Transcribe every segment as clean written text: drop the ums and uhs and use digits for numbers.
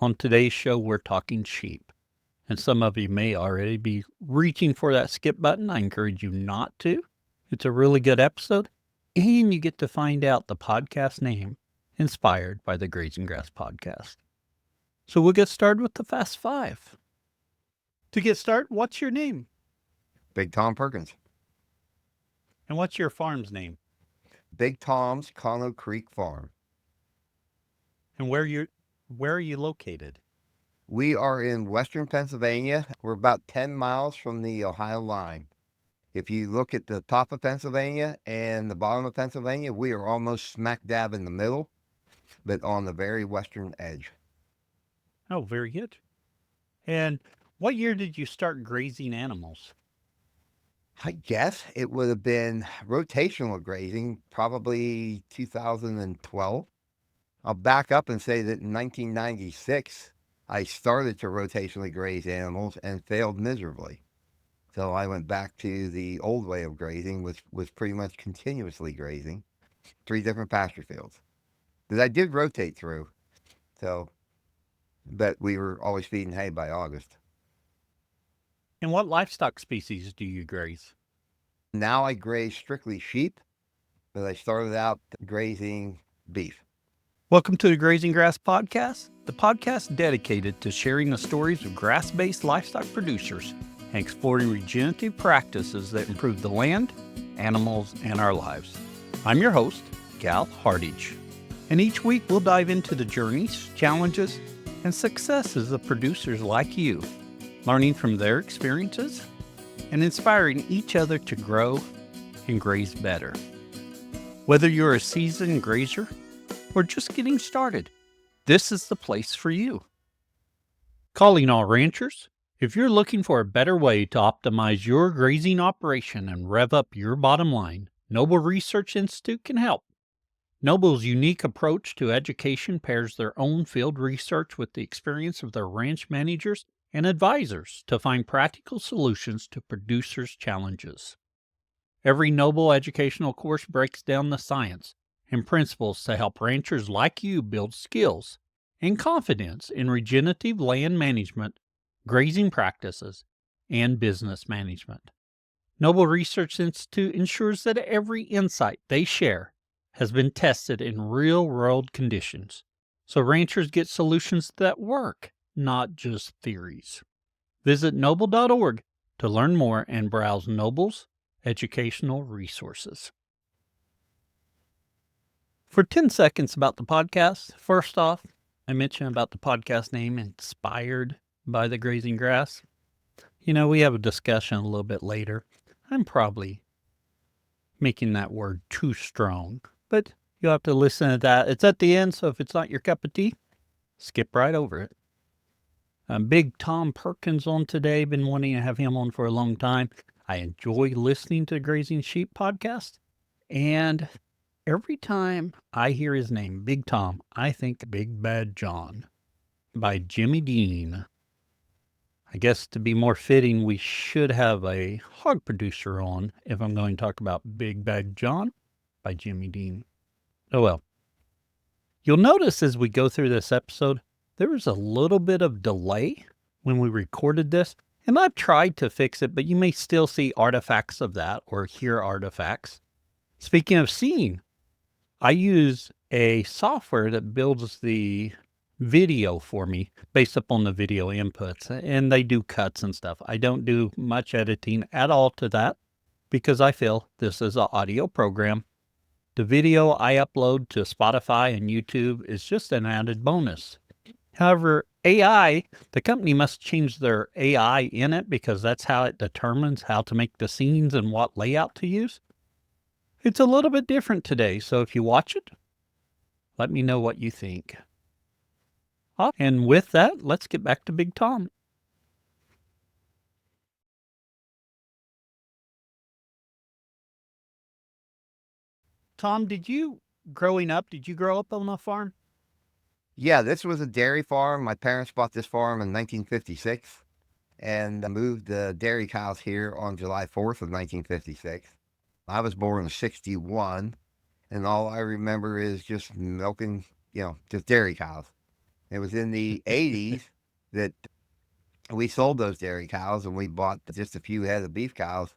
On today's show, we're talking sheep. And some of you may already be reaching for that skip button. I encourage you not to. It's a really good episode. And you get to find out the podcast name inspired by the Grazing Grass podcast. So we'll get started with the Fast Five. To get started, what's your name? Big Tom Perkins. And what's your farm's name? Big Tom's Conno Creek Farm. And where are you located? We are in western Pennsylvania. We're about 10 miles from the Ohio line. If you look at the top of Pennsylvania and the bottom of Pennsylvania, we are almost smack dab in the middle, but on the very western edge. Oh, very good. And what year did you start grazing animals? I guess it would have been rotational grazing, probably 2012. I'll back up and say that in 1996, I started to rotationally graze animals and failed miserably. So I went back to the old way of grazing, which was pretty much continuously grazing, 3 different pasture fields that I did rotate through. So, but we were always feeding hay by August. And what livestock species do you graze? Now I graze strictly sheep, but I started out grazing beef. Welcome to the Grazing Grass podcast, the podcast dedicated to sharing the stories of grass-based livestock producers and exploring regenerative practices that improve the land, animals, and our lives. I'm your host, Gal Hardage, and each week we'll dive into the journeys, challenges, and successes of producers like you, learning from their experiences and inspiring each other to grow and graze better. Whether you're a seasoned grazer or just getting started, this is the place for you. Calling all ranchers, if you're looking for a better way to optimize your grazing operation and rev up your bottom line, Noble Research Institute can help. Noble's unique approach to education pairs their own field research with the experience of their ranch managers and advisors to find practical solutions to producers' challenges. Every Noble educational course breaks down the science and principles to help ranchers like you build skills and confidence in regenerative land management, grazing practices, and business management. Noble Research Institute ensures that every insight they share has been tested in real-world conditions, so ranchers get solutions that work, not just theories. Visit noble.org to learn more and browse Noble's educational resources. For 10 seconds about the podcast, first off, I mentioned about the podcast name inspired by the grazing grass. We have a discussion a little bit later. I'm probably making that word too strong, but you'll have to listen to that. It's at the end, so if it's not your cup of tea, skip right over it. Big Tom Perkins on today. Been wanting to have him on for a long time. I enjoy listening to the Grazing Sheep podcast, and every time I hear his name, Big Tom, I think Big Bad John by Jimmy Dean. I guess to be more fitting, we should have a hog producer on if I'm going to talk about Big Bad John by Jimmy Dean. Oh well. You'll notice as we go through this episode, there was a little bit of delay when we recorded this, and I've tried to fix it, but you may still see artifacts of that or hear artifacts. Speaking of seeing, I use a software that builds the video for me based upon the video inputs, and they do cuts and stuff. I don't do much editing at all to that because I feel this is an audio program. The video I upload to Spotify and YouTube is just an added bonus. However, AI, the company must change their AI in it because that's how it determines how to make the scenes and what layout to use. It's a little bit different today, so if you watch it, let me know what you think. And with that, let's get back to Big Tom. Tom, growing up, did you grow up on a farm? Yeah, this was a dairy farm. My parents bought this farm in 1956 and moved the dairy cows here on July 4th of 1956. I was born in 61, and all I remember is just milking, just dairy cows. It was in the 80s that we sold those dairy cows, and we bought just a few head of beef cows,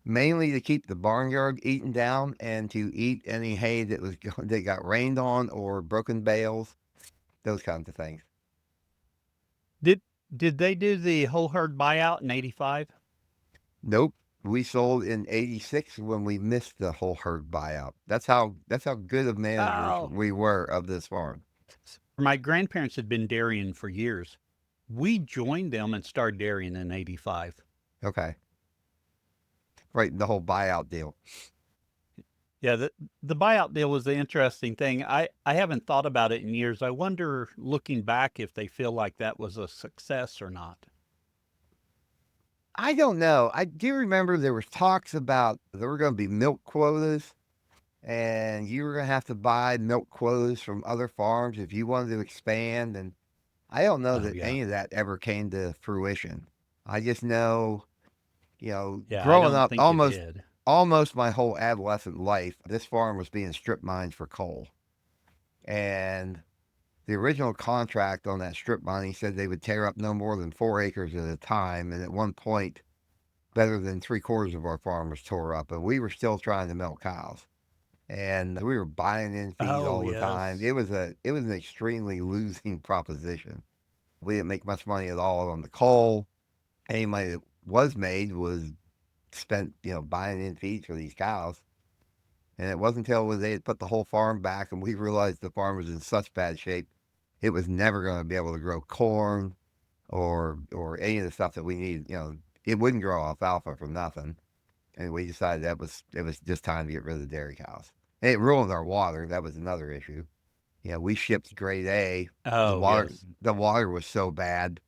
mainly to keep the barnyard eaten down and to eat any hay that was that got rained on or broken bales, those kinds of things. Did did they do the whole herd buyout in '85? Nope. We sold in 86 when we missed the whole herd buyout. That's how good of managers Oh, we were of this farm. my grandparents had been dairying for years. We joined them and started dairying in '85. Okay. Right, the whole buyout deal. Yeah, the buyout deal was the interesting thing. I haven't thought about it in years. I wonder, looking back, if they feel like that was a success or not. I don't know. I do remember there was talks about there were going to be milk quotas, and you were going to have to buy milk quotas from other farms if you wanted to expand. And I don't know Oh that yeah, any of that ever came to fruition. I just know, yeah. I growing don't up think it almost did. almost my whole adolescent life, this farm was being strip mined for coal. And the original contract on that strip mining said they would tear up no more than 4 acres at a time. And at one point, better than three-quarters of our farm was tore up, and we were still trying to milk cows. And we were buying in feed Oh all the time. yes. It was an extremely losing proposition. We didn't make much money at all on the coal. Any money that was made was spent, buying in feed for these cows. And it wasn't until they had put the whole farm back and we realized the farm was in such bad shape, it was never going to be able to grow corn or any of the stuff that we need. It wouldn't grow alfalfa for nothing. And we decided it was just time to get rid of the dairy cows. And it ruined our water. That was another issue. We shipped grade A. The Oh water yes. the water was so bad.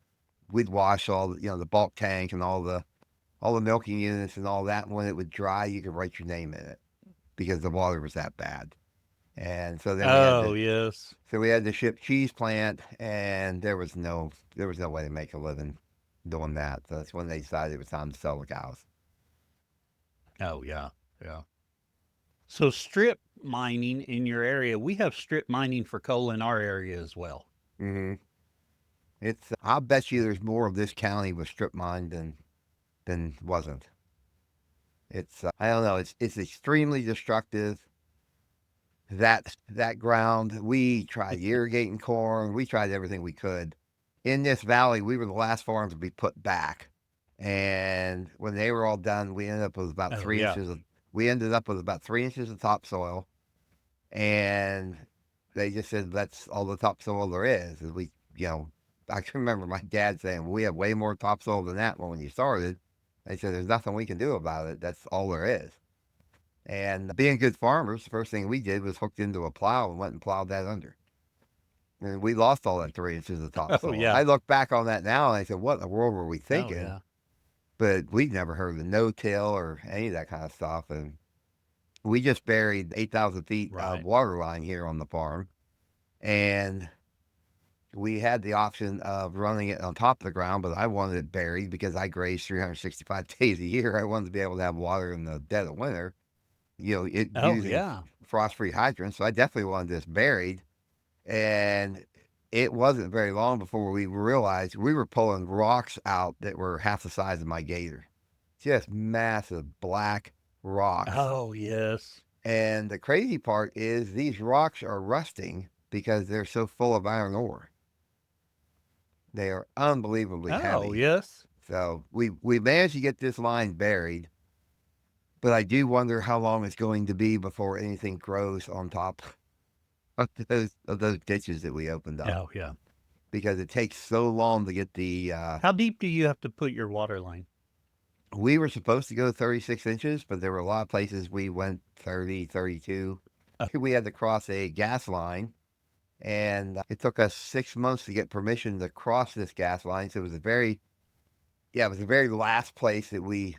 We'd wash all the bulk tank and all the milking units and all that. And when it would dry, you could write your name in it because the water was that bad. And so then Oh yes. we had to ship cheese plant, and there was no way to make a living doing that. So that's when they decided it was time to sell the cows. Oh yeah. Yeah. So strip mining in your area, we have strip mining for coal in our area as well. Mm-hmm. I'll bet you there's more of this county was strip mined than wasn't. I don't know. It's extremely destructive. That ground. We tried irrigating corn. We tried everything we could. In this valley, we were the last farm to be put back. And when they were all done, Oh yeah. we ended up with about 3 inches of topsoil. And they just said that's all the topsoil there is. And I can remember my dad saying, "We have way more topsoil than that when you started." They said, "There's nothing we can do about it. That's all there is." And being good farmers, the first thing we did was hooked into a plow and went and plowed that under. And we lost all that 3 inches of Oh topsoil. yeah. I look back on that now and I said, "What in the world were we Oh thinking?" yeah. But we'd never heard of no-till or any of that kind of stuff. And we just buried 8,000 feet of Right. water line here on the farm. And we had the option of running it on top of the ground, but I wanted it buried because I graze 365 days a year. I wanted to be able to have water in the dead of winter, it Oh using yeah. frost-free hydrants. So I definitely wanted this buried. And it wasn't very long before we realized we were pulling rocks out that were half the size of my gator. Just massive black rocks. Oh yes. And the crazy part is these rocks are rusting because they're so full of iron ore. They are unbelievably Oh heavy. yes. So we managed to get this line buried, but I do wonder how long it's going to be before anything grows on top of those ditches that we opened up Oh yeah. because it takes so long to get the. How deep do you have to put your water line? We were supposed to go 36 inches, but there were a lot of places we went 30, 32. Oh, We had to cross a gas line, and it took us 6 months to get permission to cross this gas line. So it was the very last place that we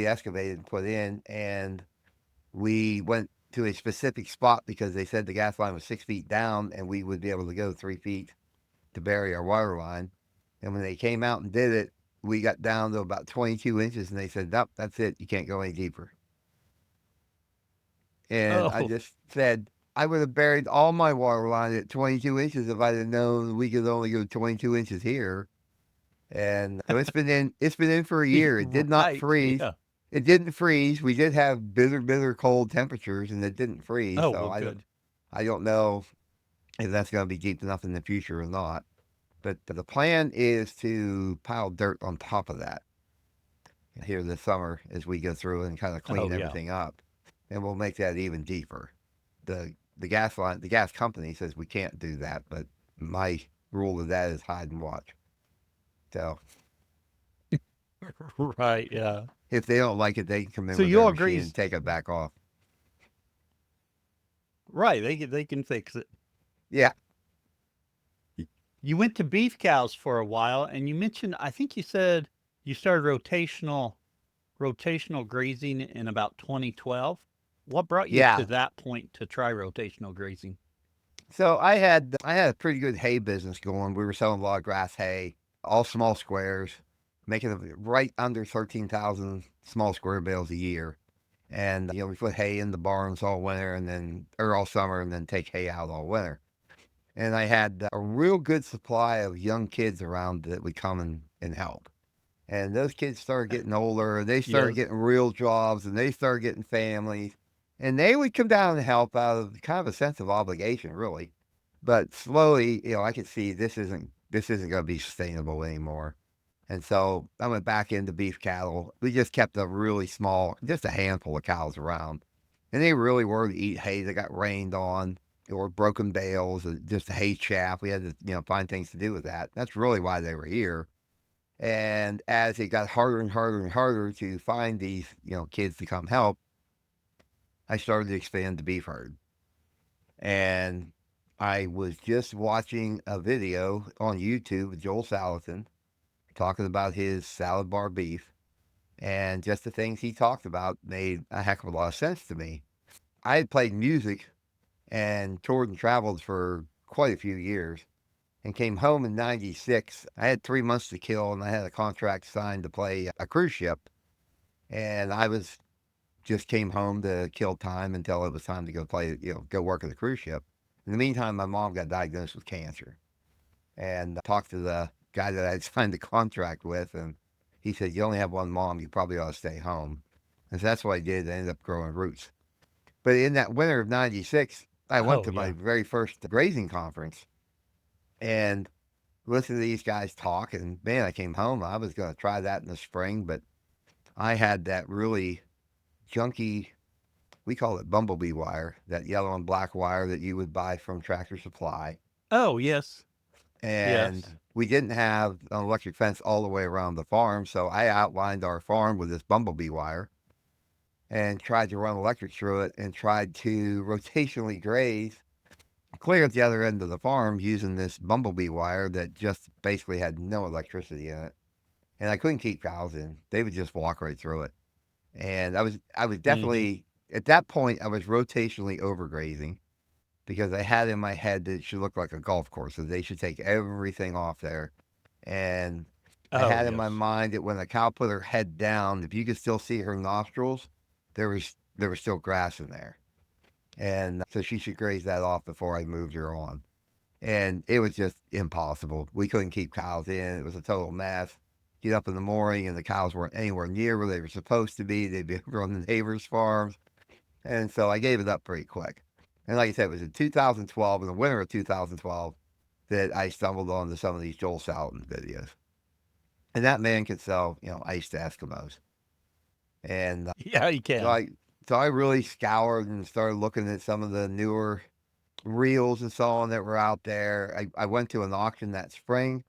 excavated and put in, and we went to a specific spot because they said the gas line was 6 feet down, and we would be able to go 3 feet to bury our water line. And when they came out and did it, we got down to about 22 inches, and they said, "Nope, that's it. You can't go any deeper." And I oh, just said, I would have buried all my water line at 22 inches if I'd have known we could only go 22 inches here. And so it's been in for a year. It did not Right. freeze. Yeah. It didn't freeze. We did have bitter cold temperatures, and it didn't freeze. Oh, So well, good. I don't know if that's going to be deep enough in the future or not. But the plan is to pile dirt on top of that here this summer as we go through and kind of Oh, clean yeah. everything up, and we'll make that even deeper. The gas company says we can't do that, but my rule of that is hide and watch. So Right. Yeah. if they don't like it, they can come in So with you their all machine and grazed. take it back off. Right. They can fix it. Yeah, You went to beef cows for a while, and you mentioned, I think you said you started rotational grazing in about 2012. What brought you to yeah. that point to try rotational grazing? So I had a pretty good hay business going. We were selling a lot of grass hay, all small squares, making right under 13,000 small square bales a year. And we put hay in the barns all winter and then or all summer, and then take hay out all winter. And I had a real good supply of young kids around that would come and help. And those kids started getting older, they started Yes. getting real jobs, and they started getting families. And they would come down and help out of kind of a sense of obligation, really. But slowly, I could see this isn't going to be sustainable anymore. And so I went back into beef cattle. We just kept a really small, just a handful of cows around. And they really were to eat hay that got rained on or broken bales, or just a hay chaff. We had to, find things to do with that. That's really why they were here. And as it got harder and harder and harder to find these, kids to come help, I started to expand the beef herd. And I was just watching a video on YouTube with Joel Salatin talking about his salad bar beef. And just the things he talked about made a heck of a lot of sense to me. I had played music and toured and traveled for quite a few years and came home in 96. I had 3 months to kill and I had a contract signed to play a cruise ship. And I was just came home to kill time until it was time to go play, go work at the cruise ship. In the meantime, my mom got diagnosed with cancer and talked to the guy that I'd signed the contract with. And he said, "You only have one mom. You probably ought to stay home." And so that's what I did. I ended up growing roots. But in that winter of 96, I went Oh, to my yeah. very first grazing conference and listened to these guys talk. And man, I came home. I was going to try that in the spring, but I had that really junky, we call it bumblebee wire, that yellow and black wire that you would buy from Tractor Supply. Oh, yes. And Yes. we didn't have an electric fence all the way around the farm. So I outlined our farm with this bumblebee wire and tried to run electric through it and tried to rotationally graze clear at the other end of the farm using this bumblebee wire that just basically had no electricity in it. And I couldn't keep cows in. They would just walk right through it. And I was Hmm. definitely at that point I was rotationally overgrazing because I had in my head that it should look like a golf course, so they should take everything off there. And I Oh, had in my yes. mind that when a cow put her head down, if you could still see her nostrils, there was still grass in there, and so she should graze that off before I moved her on. And it was just impossible. We couldn't keep cows in. It was a total mess. Get up in the morning and the cows weren't anywhere near where they were supposed to be. They'd be over on the neighbors' farms. And so I gave it up pretty quick. And like I said, it was in 2012, in the winter of 2012, that I stumbled onto some of these Joel Salatin videos. And that man could sell, ice to Eskimos. And Yeah, you so can. I, so I really scoured and started looking at some of the newer reels and so on that were out there. I went to an auction that spring,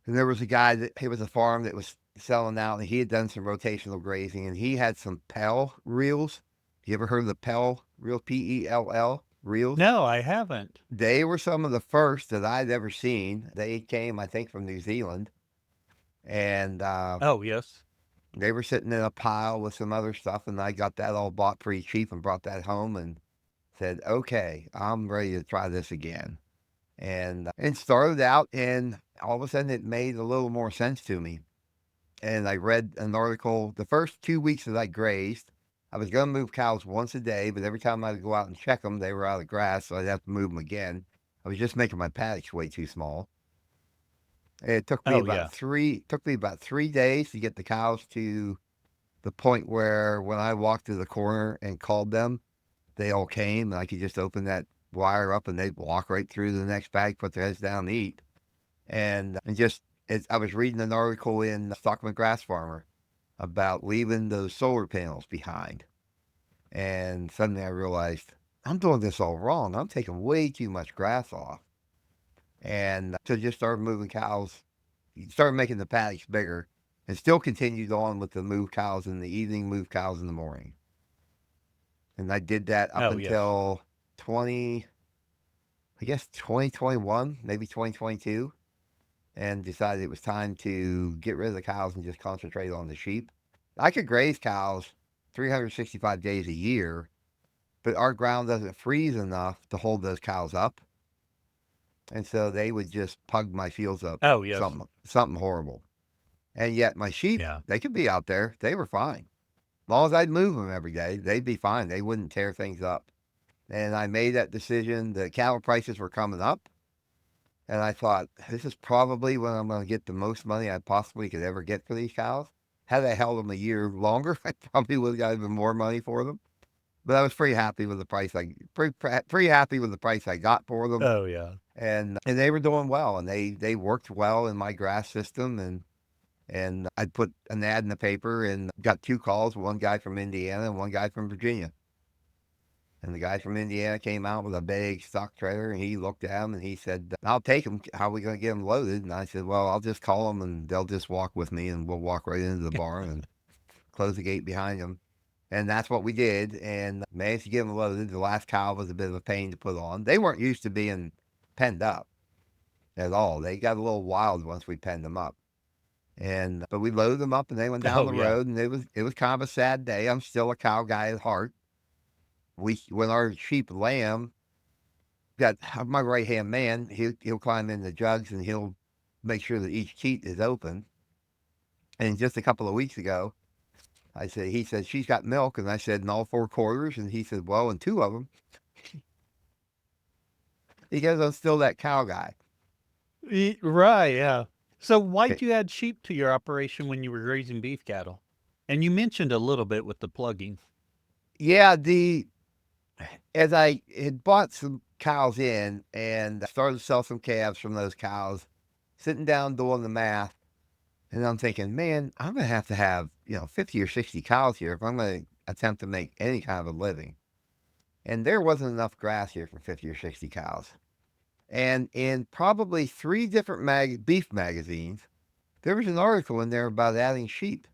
and there was a guy that he was a farm that was selling out, and he had done some rotational grazing, and he had some Pell reels. You ever heard of the Pell reel? Pell reels. No, I haven't. They were some of the first that I'd ever seen. They came, I think, from New Zealand, and Oh, yes. they were sitting in a pile with some other stuff, and I got that all bought pretty cheap and brought that home and said, "Okay, I'm ready to try this again." And started out, and all of a sudden it made a little more sense to me. And I read an article the first 2 weeks that I grazed. I was going to move cows once a day, but every time I'd go out and check them, they were out of grass, so I'd have to move them again. I was just making my paddocks way too small. It took me Oh, about yeah. three days to get the cows to the point where when I walked to the corner and called them, they all came, and I could just open that wire up, and they'd walk right through to the next bag, put their heads down, and eat. And just I was reading an article in Stockman Grass Farmer about leaving those solar panels behind, and suddenly I realized I'm doing this all wrong. I'm taking way too much grass off, and so just started moving cows, started making the paddocks bigger, and still continued on with the move cows in the evening, move cows in the morning. And I did that up Oh, yes. until 20, I guess 2021, maybe 2022, and decided it was time to get rid of the cows and just concentrate on the sheep. I could graze cows 365 days a year, but our ground doesn't freeze enough to hold those cows up. And so they would just pug my fields up, Oh, yes. something horrible. And yet my sheep, Yeah. they could be out there. They were fine. As long as I'd move them every day, they'd be fine. They wouldn't tear things up. And I made that decision. The cattle prices were coming up. And I thought, this is probably when I'm going to get the most money I possibly could ever get for these cows. Had I held them a year longer, I probably would have got even more money for them. But I was pretty happy with the price. Pretty happy with the price I got for them, Oh, yeah. and they were doing well, and they worked well in my grass system, and I put an ad in the paper and got two calls, one guy from Indiana and one guy from Virginia. And the guy from Indiana came out with a big stock trailer, and he looked at him and he said, "I'll take them. How are we going to get them loaded?" And I said, "Well, I'll just call them and they'll just walk with me, and we'll walk right into the barn and close the gate behind them." And that's what we did, and managed to get them loaded. The last cow was a bit of a pain to put on. They weren't used to being penned up at all. They got a little wild once we penned them up. And but we loaded them up and they went down Oh, the yeah. road, and it was kind of a sad day. I'm still a cow guy at heart. When our sheep lamb, got my right hand man, he'll climb in the jugs and he'll make sure that each teat is open. And just a couple of weeks ago, he said, she's got milk. And I said, in all four quarters. And he said, well, in two of them. He goes, I'm still that cow guy. Right. Yeah. So, Okay. why'd you add sheep to your operation when you were grazing beef cattle? And you mentioned a little bit with the plugging. Yeah, as I had bought some cows in and started to sell some calves from those cows, sitting down doing the math, and I'm thinking, man, I'm going to have, 50 or 60 cows here if I'm going to attempt to make any kind of a living. And there wasn't enough grass here for 50 or 60 cows. And in probably three different beef magazines, there was an article in there about adding sheep.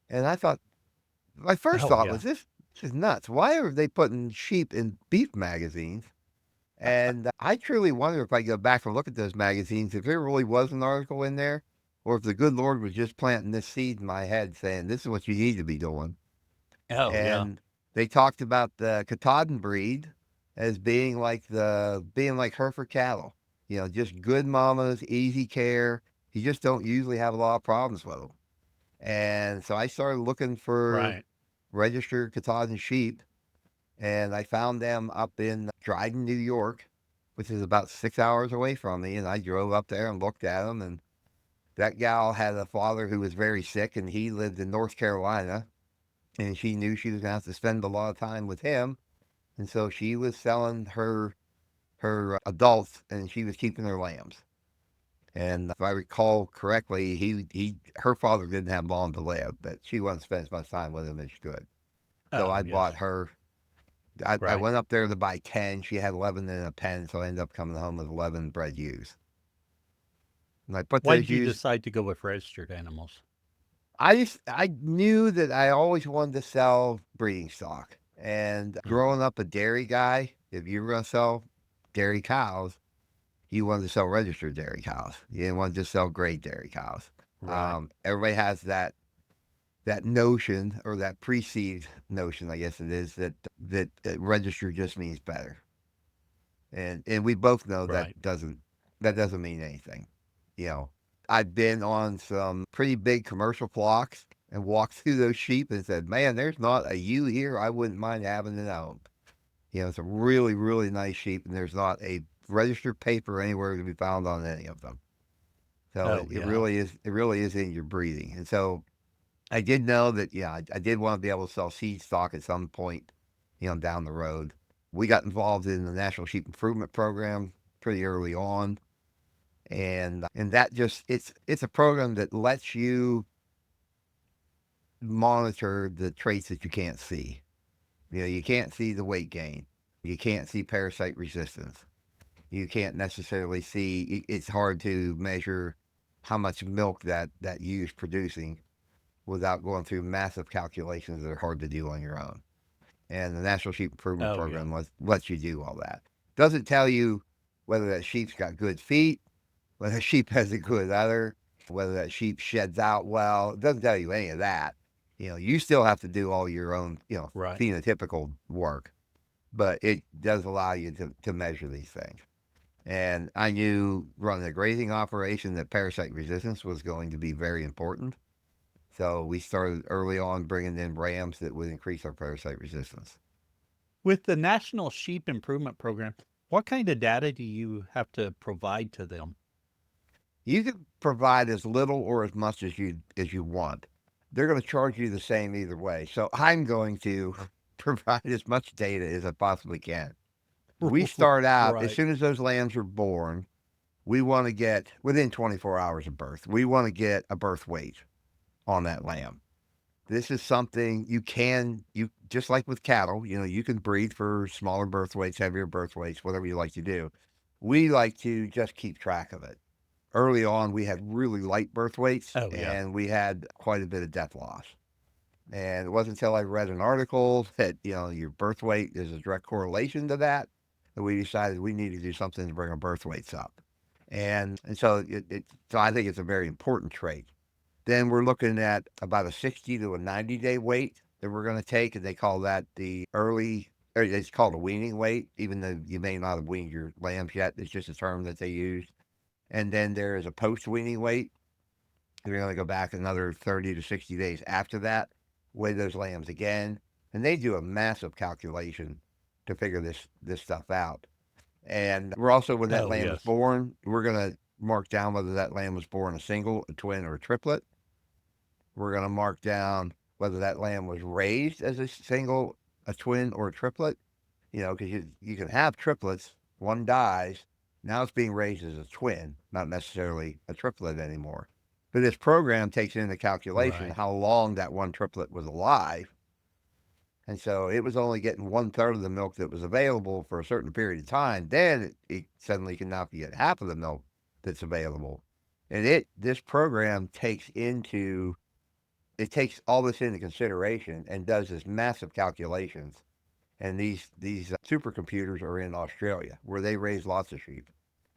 And I thought, my first Oh, thought yeah. was, this is nuts. Why are they putting sheep in beef magazines? And I truly wonder if I go back and look at those magazines, if there really was an article in there, or if the good Lord was just planting this seed in my head saying, this is what you need to be doing. Oh, yeah. And they talked about the Katahdin breed as being like Hereford cattle. Just good mamas, easy care. You just don't usually have a lot of problems with them. And so I started looking for Right. registered Katahdin sheep, and I found them up in Dryden, New York, which is about 6 hours away from me. And I drove up there and looked at them. And that gal had a father who was very sick, and he lived in North Carolina. And she knew she was going to have to spend a lot of time with him. And so she was selling her adults, and she was keeping her lambs. And if I recall correctly, her father didn't have long to live, but she wasn't spending as much time with him as she could. So Oh, I bought yes. her. I Right. went up there to buy 10. She had 11 in a pen, so I ended up coming home with 11 bred ewes. And I put Why those did you ewes. decide to go with registered animals? I knew that I always wanted to sell breeding stock. And Mhm. growing up a dairy guy, if you were going to sell dairy cows, you wanted to sell registered dairy cows. You didn't want to just sell grade dairy cows. Right. Everybody has that notion, or that precede notion, I guess it is, that registered just means better. And we both know Right. that doesn't mean anything. You know, I've been on some pretty big commercial flocks, and walked through those sheep and said, "Man, there's not a ewe here I wouldn't mind having at home." It's a really, really nice sheep, and there's not a registered paper anywhere to be found on any of them. So Oh, it yeah. really is. It really is in your breeding. And so I did know that. Yeah, I did want to be able to sell seed stock at some point, down the road. We got involved in the National Sheep Improvement Program pretty early on, and that just it's a program that lets you monitor the traits that you can't see. You can't see the weight gain. You can't see parasite resistance. You can't necessarily see. It's hard to measure how much milk that ewe is producing without going through massive calculations that are hard to do on your own. And the National Sheep Improvement Oh, yeah. Program lets you do all that. Doesn't tell you whether that sheep's got good feet, whether that sheep has a good udder, whether that sheep sheds out well. It doesn't tell you any of that. You still have to do all your own, Right. phenotypical work, but it does allow you to measure these things. And I knew running a grazing operation that parasite resistance was going to be very important. So we started early on bringing in rams that would increase our parasite resistance. With the National Sheep Improvement Program, what kind of data do you have to provide to them? You can provide as little or as much as you want. They're going to charge you the same either way. So I'm going to provide as much data as I possibly can. We start out as Right. soon as those lambs are born. We want to get within 24 hours of birth. We want to get a birth weight on that lamb. This is something you just like with cattle, you can breed for smaller birth weights, heavier birth weights, whatever you like to do. We like to just keep track of it. Early on, we had really light birth weights Oh, yeah. and we had quite a bit of death loss. And it wasn't until I read an article that, your birth weight is a direct correlation to that we decided we need to do something to bring our birth weights up. And so I think it's a very important trait. Then we're looking at about a 60 to a 90-day weight that we're going to take, and they call that the early, or it's called a weaning weight, even though you may not have weaned your lambs yet. It's just a term that they use. And then there is a post weaning weight. We're going to go back another 30 to 60 days after that, weigh those lambs again, and they do a massive calculation to figure this stuff out. And we're also, when that Oh, lamb is yes. born, we're going to mark down whether that lamb was born a single, a twin, or a triplet. We're going to mark down whether that lamb was raised as a single, a twin, or a triplet. Because you can have triplets, one dies, now it's being raised as a twin, not necessarily a triplet anymore. But this program takes into calculation Right. how long that one triplet was alive. And so it was only getting 1/3 of the milk that was available for a certain period of time. Then it suddenly can now get half of the milk that's available. And this program takes all this into consideration and does this massive calculations. And these supercomputers are in Australia, where they raise lots of sheep,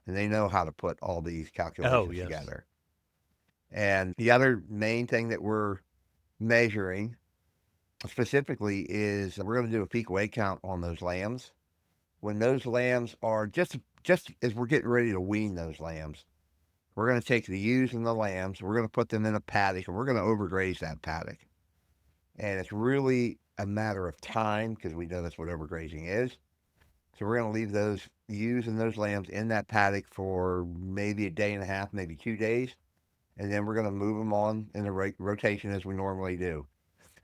and they know how to put all these Oh, calculations yes. together. And the other main thing that we're measuring specifically is we're going to do a peak weight count on those lambs. When those lambs are just as we're getting ready to wean those lambs, we're going to take the ewes and the lambs, we're going to put them in a paddock, and we're going to overgraze that paddock. And it's really a matter of time because we know that's what overgrazing is. So we're going to leave those ewes and those lambs in that paddock for maybe a day and a half, maybe 2 days. And then we're going to move them on in the rotation as we normally do.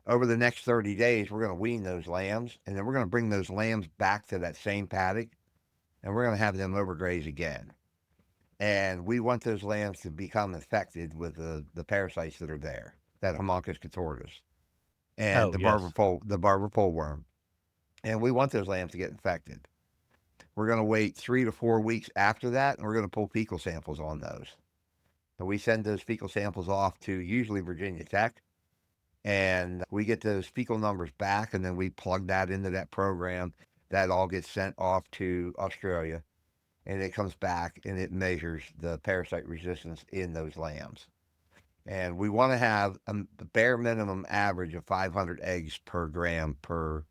Over the next 30 days, we're going to wean those lambs. And then we're going to bring those lambs back to that same paddock. And we're going to have them overgraze again. And we want those lambs to become infected with the parasites that are there, that Homunculus contortus and Oh, the yes. barber pole worm. And we want those lambs to get infected. We're going to wait 3 to 4 weeks after that, and we're going to pull fecal samples on those. So we send those fecal samples off to usually Virginia Tech, and we get those fecal numbers back, and then we plug that into that program. That all gets sent off to Australia, and it comes back and it measures the parasite resistance in those lambs. And we want to have a bare minimum average of 500 eggs per gram per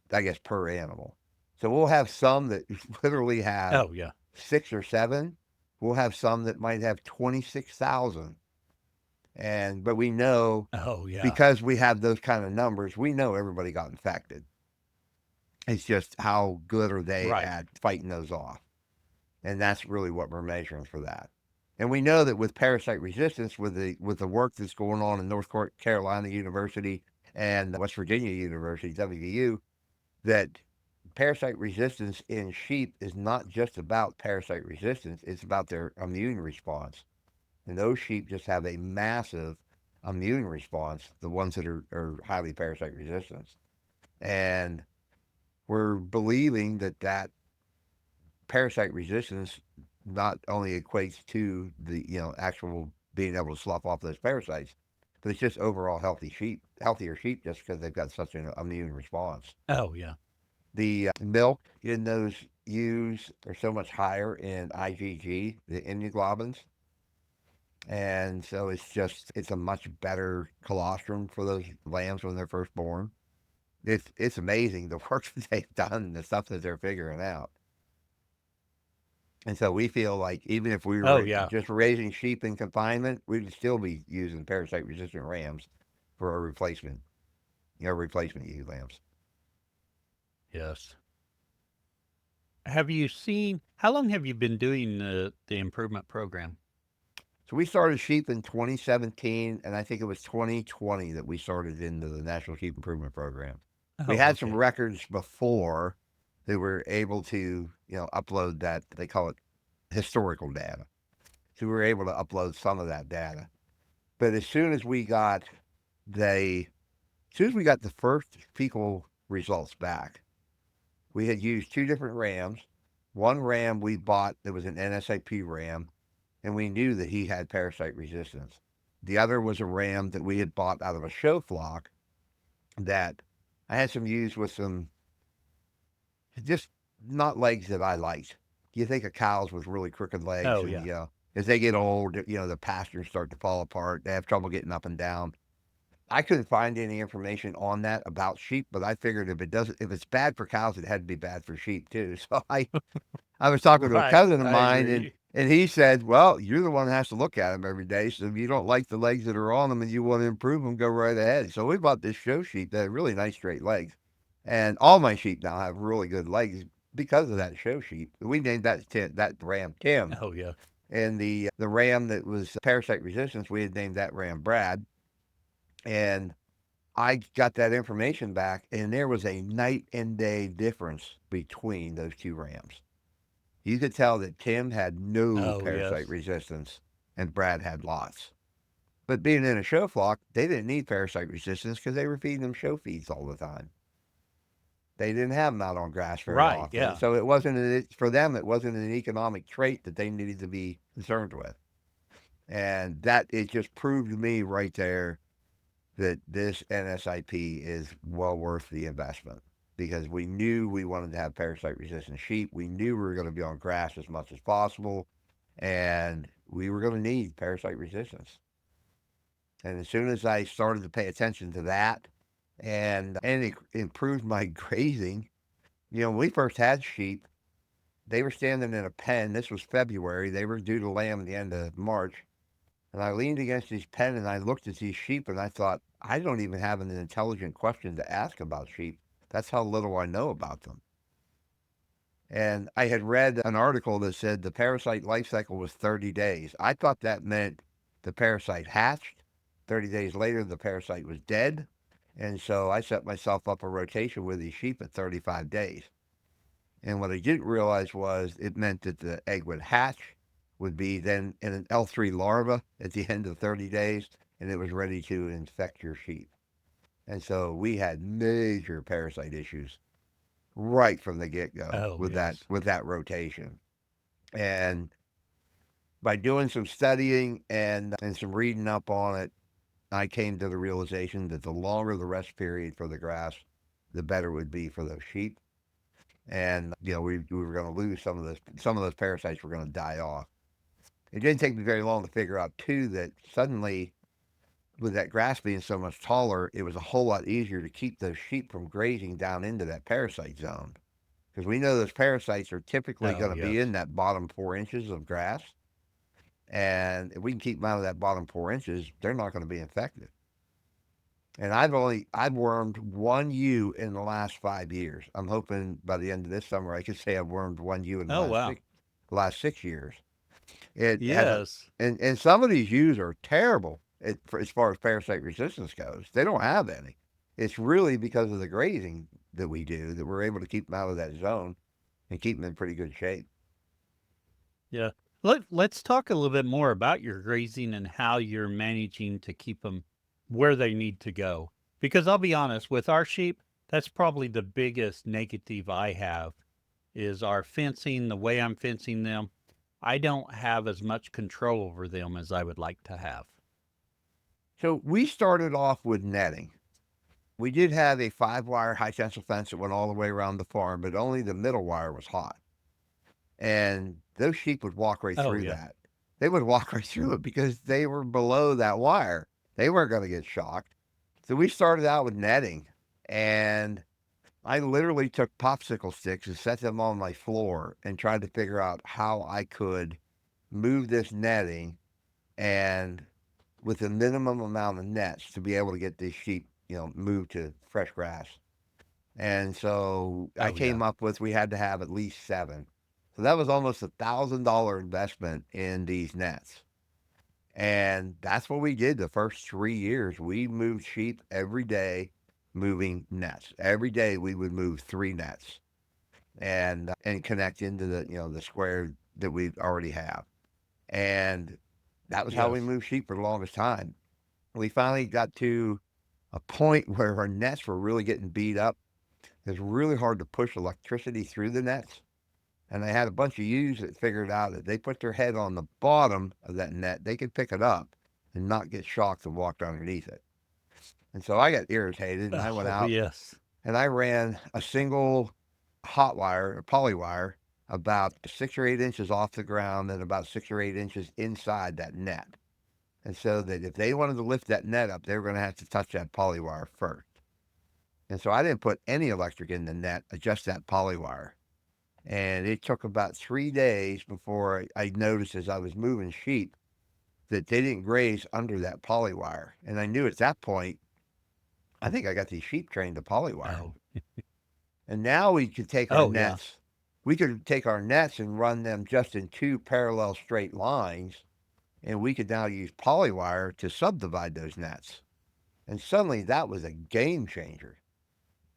animal. So we'll have some that literally have Oh, yeah. 6 or 7. We'll have some that might have 26,000. But we know, Oh, yeah. because we have those kind of numbers, we know everybody got infected. It's just how good are they Right. at fighting those off. And that's really what we're measuring for that. And we know that with parasite resistance, with the work that's going on in North Carolina University and West Virginia University, WVU, that parasite resistance in sheep is not just about parasite resistance, it's about their immune response. And those sheep just have a massive immune response, the ones that are highly parasite resistant. And we're believing that parasite resistance not only equates to the actual being able to slough off those parasites, but it's just overall healthier sheep, just because they've got such an immune response. Oh, yeah. The milk in those ewes are so much higher in IgG, the immunoglobulins, and so it's a much better colostrum for those lambs when they're first born. It's amazing the work that they've done and the stuff that they're figuring out. And so we feel like even if we Oh, were yeah. just raising sheep in confinement, we would still be using parasite resistant rams for a replacement ewe lambs. Yes. Have you seen how long have you been doing the improvement program? So we started sheep in 2017, and I think it was 2020 that we started into the National Sheep Improvement Program. We Oh, had some okay. records before that were able to, upload that. They call it historical data. So we were able to upload some of that data. But the, as soon as we got the first fecal results back, we had used two different rams. One ram we bought that was an NSIP ram, and we knew that he had parasite resistance. The other was a ram that we had bought out of a show flock that I had some ewes with some just not legs that I liked. You think of cows with really crooked legs, Oh, and yeah. as they get old, the pastures start to fall apart. They have trouble getting up and down. I couldn't find any information on that about sheep, but I figured if it's bad for cows, it had to be bad for sheep too. So I was talking to a Right. cousin of I mine, and agree. and he said, "Well, you're the one that has to look at them every day. So if you don't like the legs that are on them and you want to improve them, go right ahead." So we bought this show sheep that had really nice straight legs, and all my sheep now have really good legs because of that show sheep. We named that ram Tim, Oh, yeah. and the ram that was parasite resistance, we had named that ram Brad, and I got that information back, and there was a night and day difference between those two rams. You could tell that Tim had no Oh, parasite yes. resistance and Brad had lots. But being in a show flock, they didn't need parasite resistance because they were feeding them show feeds all the time. They didn't have them out on grass very Right. often. Yeah. So for them, it wasn't an economic trait that they needed to be concerned with. And that, it just proved to me right there that this NSIP is well worth the investment, because we knew we wanted to have parasite resistant sheep. We knew we were going to be on grass as much as possible, and we were going to need parasite resistance. And as soon as I started to pay attention to that, and it improved my grazing, when we first had sheep, they were standing in a pen. This was February. They were due to lamb at the end of March. And I leaned against his pen and I looked at these sheep and I thought, I don't even have an intelligent question to ask about sheep. That's how little I know about them. And I had read an article that said the parasite life cycle was 30 days. I thought that meant the parasite hatched. 30 days later, the parasite was dead. And so I set myself up a rotation with these sheep at 35 days. And what I didn't realize was it meant that the egg would hatch, would be then in an L3 larva at the end of 30 days, and it was ready to infect your sheep. And so we had major parasite issues right from the get go Oh, with that yes. with that rotation. And by doing some studying and some reading up on it, I came to the realization that the longer the rest period for the grass, the better it would be for those sheep. And we were going to lose some of those parasites were going to die off. It didn't take me very long to figure out too that suddenly, with that grass being so much taller, it was a whole lot easier to keep those sheep from grazing down into that parasite zone, because we know those parasites are typically Oh, going to be yes. in that bottom 4 inches of grass. And if we can keep them out of that bottom 4 inches, they're not going to be infected. And I've wormed one ewe in the last 5 years. I'm hoping by the end of this summer I could say I've wormed one ewe in the Oh, wow. last 6 years. It hasn't, Yes. and some of these ewes are terrible as far as parasite resistance goes. They don't have any. It's really because of the grazing that we do that we're able to keep them out of that zone and keep them in pretty good shape. Yeah. Let's talk a little bit more about your grazing and how you're managing to keep them where they need to go. Because I'll be honest, with our sheep, that's probably the biggest negative I have is our fencing, the way I'm fencing them. I don't have as much control over them as I would like to have. So we started off with netting. We did have a 5 wire high tensile fence that went all the way around the farm, but only the middle wire was hot. And those sheep would walk right Oh, through yeah. that. They would walk right through it because they were below that wire. They weren't going to get shocked. So we started out with netting, and I literally took popsicle sticks and set them on my floor and tried to figure out how I could move this netting and with the minimum amount of nets to be able to get these sheep, moved to fresh grass. And so I Oh, yeah. came up with we had to have at least 7. So that was almost $1,000 investment in these nets. And that's what we did the first 3 years. We moved sheep every day, moving nets. Every day we would move 3 nets and connect into the square that we already have. And that was how we Yes. moved sheep for the longest time. We finally got to a point where our nets were really getting beat up. It was really hard to push electricity through the nets. And I had a bunch of ewes that figured out that they put their head on the bottom of that net, they could pick it up and not get shocked and walked underneath it. And so I got irritated and I went Oh, out yes. and I ran a single hot wire or poly wire about 6 or 8 inches off the ground and about 6 or 8 inches inside that net. And so that if they wanted to lift that net up, they were going to have to touch that poly wire first. And so I didn't put any electric in the net, just that poly wire. And it took about 3 days before I noticed as I was moving sheep that they didn't graze under that poly wire. And I knew at that point, I think I got these sheep trained to poly wire. Oh. And now we could take our Oh, yeah. nets. We could take our nets and run them just in 2 parallel straight lines. And we could now use poly wire to subdivide those nets. And suddenly that was a game changer.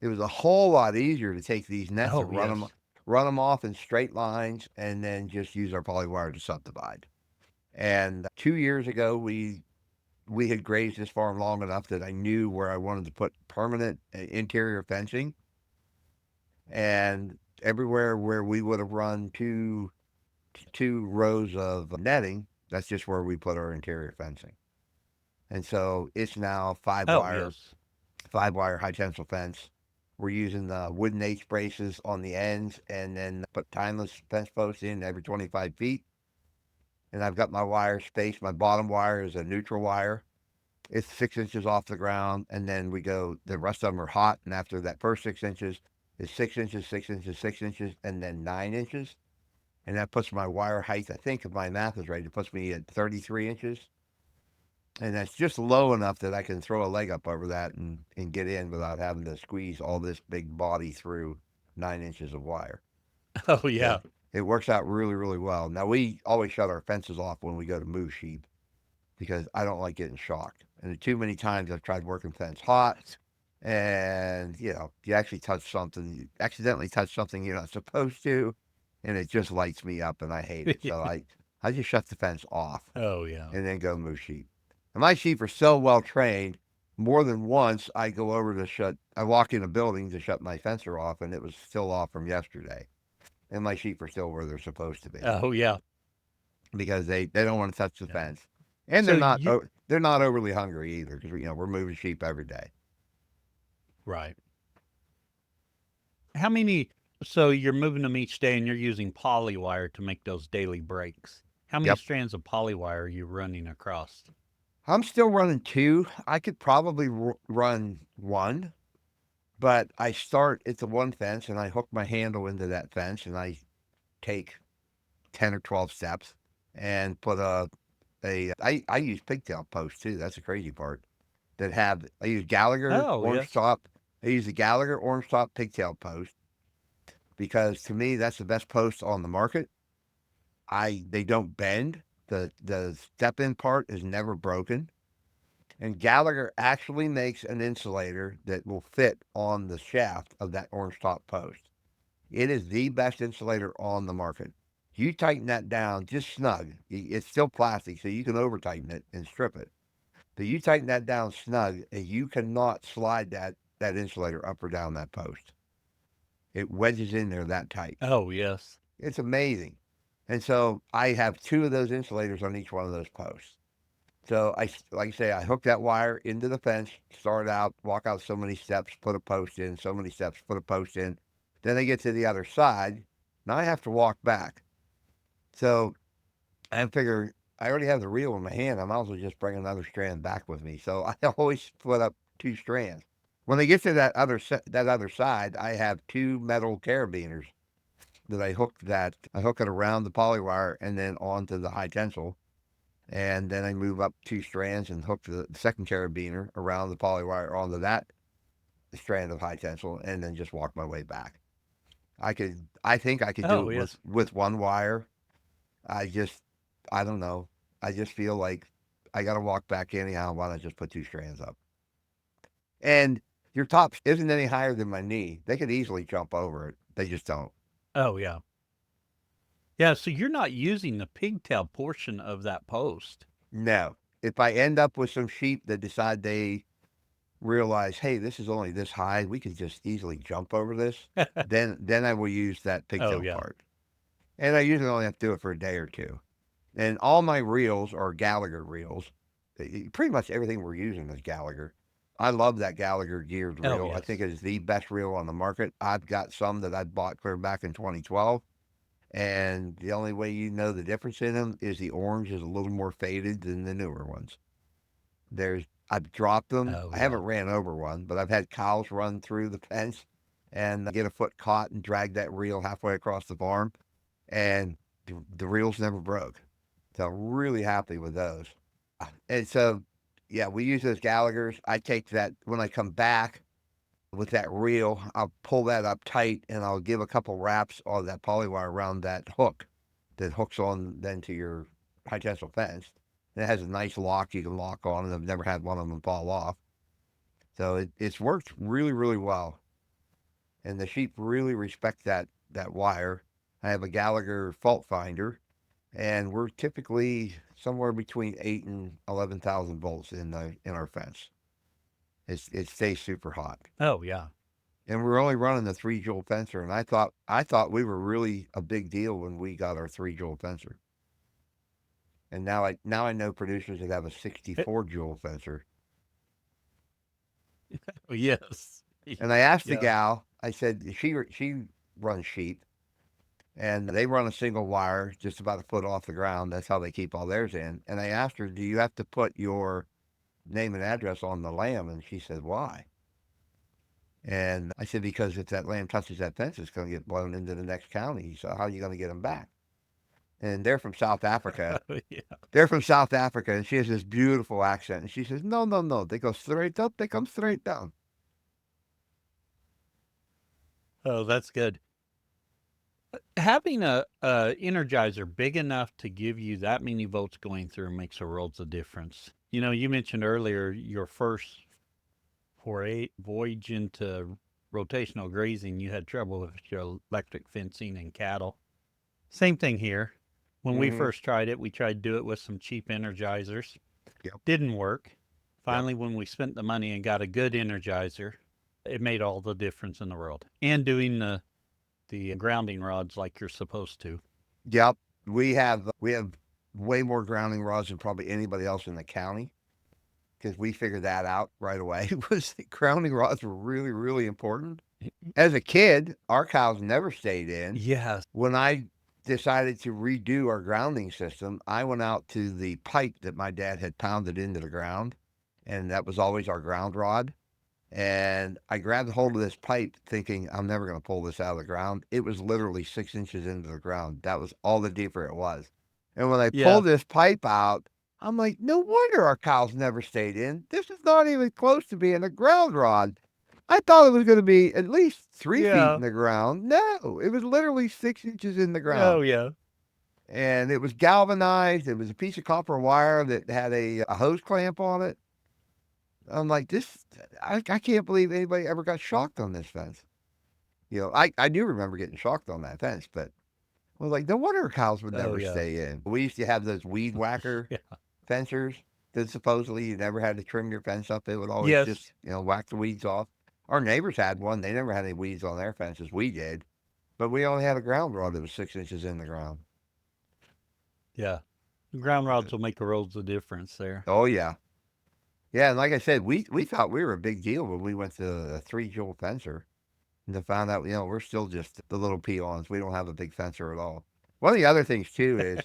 It was a whole lot easier to take these nets Oh, and yes. run them off in straight lines and then just use our poly wire to subdivide. And 2 years ago, we had grazed this farm long enough that I knew where I wanted to put permanent interior fencing, and everywhere where we would have run two rows of netting, that's just where we put our interior fencing. And so it's now Oh, yes. 5 wire high tensile fence. We're using the wooden H braces on the ends and then put timeless fence posts in every 25 feet. And I've got my wire spaced. My bottom wire is a neutral wire. It's 6 inches off the ground. And then the rest of them are hot. And after that first 6 inches, it's 6 inches, 6 inches, 6 inches, and then 9 inches. And that puts my wire height, I think if my math is right, it puts me at 33 inches. And that's just low enough that I can throw a leg up over that and get in without having to squeeze all this big body through 9 inches of wire. Oh, It yeah. it works out really, really well. Now we always shut our fences off when we go to move sheep because I don't like getting shocked. And too many times I've tried working fence hot and you actually you accidentally touch something you're not supposed to, and it just lights me up and I hate it. So I just shut the fence off Oh, yeah. and then go move sheep. And my sheep are so well trained. More than once, I walk in a building to shut my fencer off, and it was still off from yesterday. And my sheep are still where they're supposed to be Oh, yeah. because they don't want to touch the Yeah. fence, and So you they're not overly hungry either because we're moving sheep every day. right. How many so you're moving them each day and you're using poly wire to make those daily breaks. How many Yep, strands of poly wire are you running across? I'm still running 2. I could probably run 1, but I start at the one fence and I hook my handle into that fence and I take 10 or 12 steps and put a I use pigtail posts too. That's the crazy part. I use Gallagher Oh, orange yes. top. I use the Gallagher orange top pigtail post because to me that's the best post on the market. They don't bend. The step in part is never broken. And Gallagher actually makes an insulator that will fit on the shaft of that orange top post. It is the best insulator on the market. You tighten that down just snug. It's still plastic, so you can over tighten it and strip it. But you tighten that down snug, and you cannot slide that insulator up or down that post. It wedges in there that tight. Oh, yes. It's amazing. And so I have two of those insulators on each one of those posts. So like I say, I hook that wire into the fence, start out, walk out so many steps, put a post in, so many steps, put a post in. Then I get to the other side. Now I have to walk back. So I figure I already have the reel in my hand. I might as well just bring another strand back with me. So I always split up two strands. When I get to that other side, I have two metal carabiners that I hook it around the poly wire and then onto the high tensile. And then I move up two strands and hook the second carabiner around the poly wire onto that strand of high tensile and then just walk my way back. I think I could do Oh, it yes. with one wire. I just, I don't know. I just feel like I got to walk back anyhow. Why not just put two strands up? And your top isn't any higher than my knee. They could easily jump over it. They just don't. Oh, yeah. Yeah, so you're not using the pigtail portion of that post. No. If I end up with some sheep that decide they realize, hey, this is only this high, we could just easily jump over this, then I will use that Oh, pigtail yeah. part. And I usually only have to do it for a day or two. And all my reels are Gallagher reels. Pretty much everything we're using is Gallagher. I love that Gallagher geared Oh, reel. I think yes. it is the best reel on the market. I've got some that I bought clear back in 2012. And the only way you know the difference in them is the orange is a little more faded than the newer ones. I've dropped them. Oh, I yeah. haven't ran over one, but I've had cows run through the fence and get a foot caught and drag that reel halfway across the farm, and the reels never broke. So I'm really happy with those. And so, yeah, we use those Gallaghers. I take that when I come back with that reel, I'll pull that up tight and I'll give a couple wraps of that polywire around that hook that hooks on then to your high tensile fence. And it has a nice lock you can lock on, and I've never had one of them fall off. So it's worked really, really well. And the sheep really respect that wire. I have a Gallagher fault finder, and we're typically somewhere between 8 and 11,000 volts in our fence. It stays super hot, Oh, yeah. and we're only running the 3 joule fencer. And I thought we were really a big deal when we got our 3 joule fencer. And now I know producers that have a Eh, 64 joule fencer. oh, yes. And I asked the Yeah. gal, I said she runs sheep, and they run a single wire just about a foot off the ground. That's how they keep all theirs in. And I asked her, do you have to put your name and address on the lamb? And she said, why? And I said, because if that lamb touches that fence, it's going to get blown into the next county. So how are you going to get them back? And they're from South Africa. Oh, yeah. They're from South Africa, and she has this beautiful accent. And she says, no, no, no. They go straight up. They come straight down. Oh, that's good. Having a energizer big enough to give you that many volts going through makes a world of difference. You know, you mentioned earlier your first voyage into rotational grazing, you had trouble with your electric fencing and cattle. Same thing here. When we Mm-hmm. first tried it, we tried to do it with some cheap energizers. Yep. Didn't work. Yep. Finally, when we spent the money and got a good energizer, it made all the difference in the world. And doing the grounding rods like you're supposed to. Yep. We have way more grounding rods than probably anybody else in the county because we figured that out right away. Was the grounding rods were really, really important. As a kid, our cows never stayed in. Yes. When I decided to redo our grounding system, I went out to the pipe that my dad had pounded into the ground, and that was always our ground rod. And I grabbed hold of this pipe thinking I'm never going to pull this out of the ground. It was literally 6 inches into the ground. That was all the deeper it was. And when I Yeah. pulled this pipe out, I'm like, no wonder our cows never stayed in. This is not even close to being a ground rod. I thought it was going to be at least 3 feet Yeah. in the ground. No, it was literally 6 inches in the Oh, ground. yeah. And it was galvanized. It was a piece of copper wire that had a hose clamp on it. I'm like, I can't believe anybody ever got shocked on this fence. I do remember getting shocked on that fence, but I was like, no wonder cows would Oh, never yeah. stay in. We used to have those weed whacker Yeah. fencers that supposedly you never had to trim your fence up. It would always Yes. just, whack the weeds off. Our neighbors had one. They never had any weeds on their fences. We did. But we only had a ground rod that was 6 inches in the ground. Yeah. Ground rods will make a world of difference there. Oh, yeah. Yeah, and like I said, we thought we were a big deal when we went to a 3 jewel fencer. And to find out, we're still just the little peons. We don't have a big fencer at all. One of the other things too is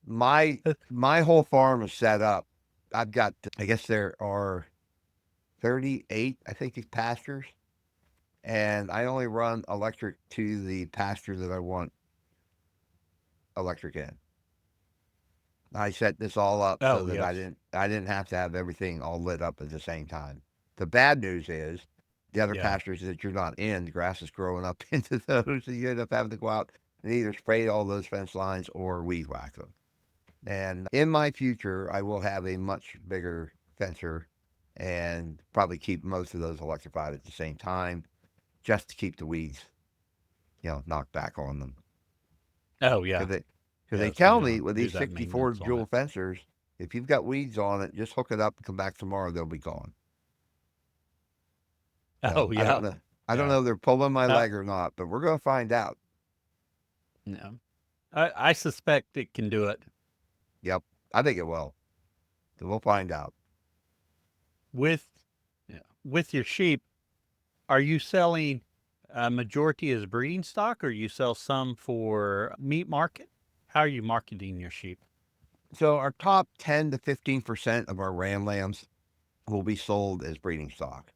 my my whole farm is set up. I've got, I guess there are 38, I think, pastures, and I only run electric to the pasture that I want electric in. I set this all up so Oh, that I yes. didn't I didn't have to have everything all lit up at the same time. The bad news is the other Yeah. pastures that you're not in, the grass is growing up into those, and you end up having to go out and either spray all those fence lines or weed whack them. And in my future, I will have a much bigger fencer and probably keep most of those electrified at the same time just to keep the weeds, knocked back on them. Oh, Because yeah. they Yeah. So tell you don't me have with to do these that 64 maintenance on jewel it. fencers, if you've got weeds on it, just hook it up and come back tomorrow, they'll be gone. So Oh, I don't yeah. know. I don't Yeah. know if they're pulling my Uh, leg or not, but we're going to find out. no. I suspect it can do it. Yep. I think it will. So we'll find out. With, yeah, with your sheep, are you selling a majority as breeding stock or you sell some for meat market? How are you marketing your sheep? So our top 10 to 15% of our ram lambs will be sold as breeding stock.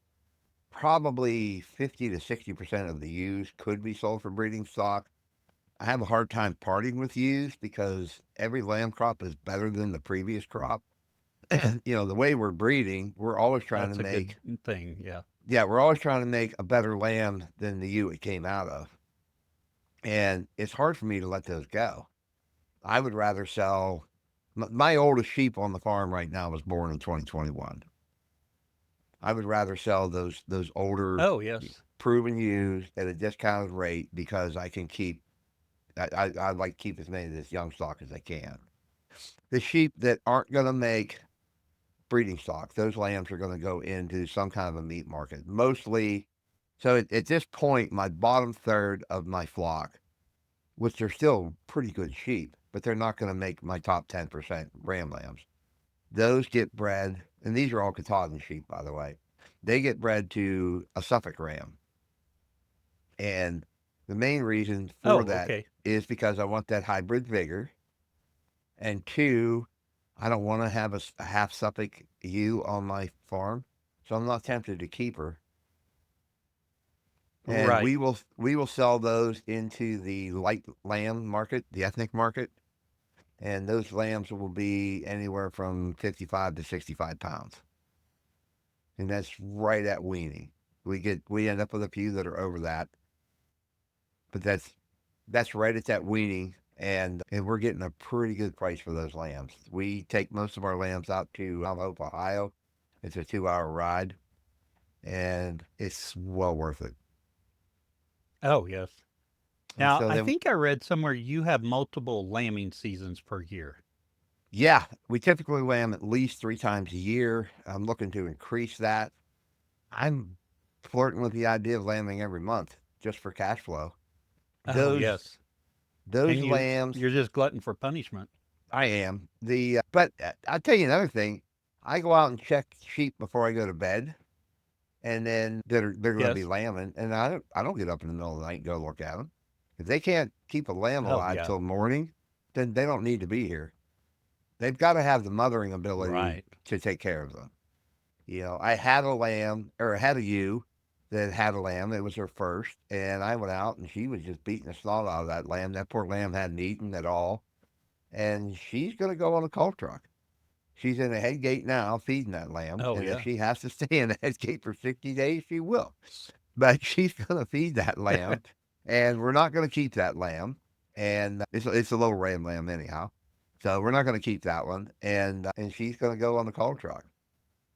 Probably 50 to 60% of the ewes could be sold for breeding stock. I have a hard time parting with ewes because every lamb crop is better than the previous crop. The way we're breeding, we're always trying to That's a good make, thing. Yeah. yeah, we're always trying to make a better lamb than the ewe it came out of. And it's hard for me to let those go. I would rather sell, my oldest sheep on the farm right now was born in 2021. I would rather sell those older Oh, yes. proven ewes at a discounted rate because I can keep, I like to keep as many of this young stock as I can. The sheep that aren't going to make breeding stock, those lambs are going to go into some kind of a meat market. Mostly, so at this point, my bottom third of my flock, which are still pretty good sheep, but they're not going to make my top 10% ram lambs. Those get bred, and these are all Katahdin sheep, by the way. They get bred to a Suffolk ram. And the main reason for Oh, that okay. is because I want that hybrid vigor. And two, I don't want to have a half Suffolk ewe on my farm. So I'm not tempted to keep her. And Right. we will sell those into the light lamb market, the ethnic market. And those lambs will be anywhere from 55 to 65 pounds. And that's right at weaning. We end up with a few that are over that, but that's right at that weaning, and we're getting a pretty good price for those lambs. We take most of our lambs out to Mount Hope, Ohio. It's a 2 hour ride, and it's well worth it. Oh, yes. And Now, so I then, think I read somewhere you have multiple lambing seasons per year. yeah, we typically lamb at least 3 times a year. I'm looking to increase that. I'm flirting with the idea of lambing every month just for cash flow. Oh, Those yes. those And lambs, you're just glutton for punishment. I am but I'll tell you another thing. I go out and check sheep before I go to bed, and then they're going to be Yes. lambing, and I don't get up in the middle of the night and go look at them. If they can't keep a lamb Oh, alive yeah. till morning, then they don't need to be here. They've got to have the mothering ability Right. to take care of them. I had a lamb or I had a ewe that had a lamb. It was her first, and I went out and she was just beating the snot out of that lamb. That poor lamb hadn't eaten at all, and she's going to go on a coal truck. She's in a head gate now feeding that lamb. Oh, And if yeah. she has to stay in the head gate for 60 days, she will. But she's going to feed that lamb. And we're not going to keep that lamb. And it's a little ram lamb anyhow. So we're not going to keep that one. And she's going to go on the coal truck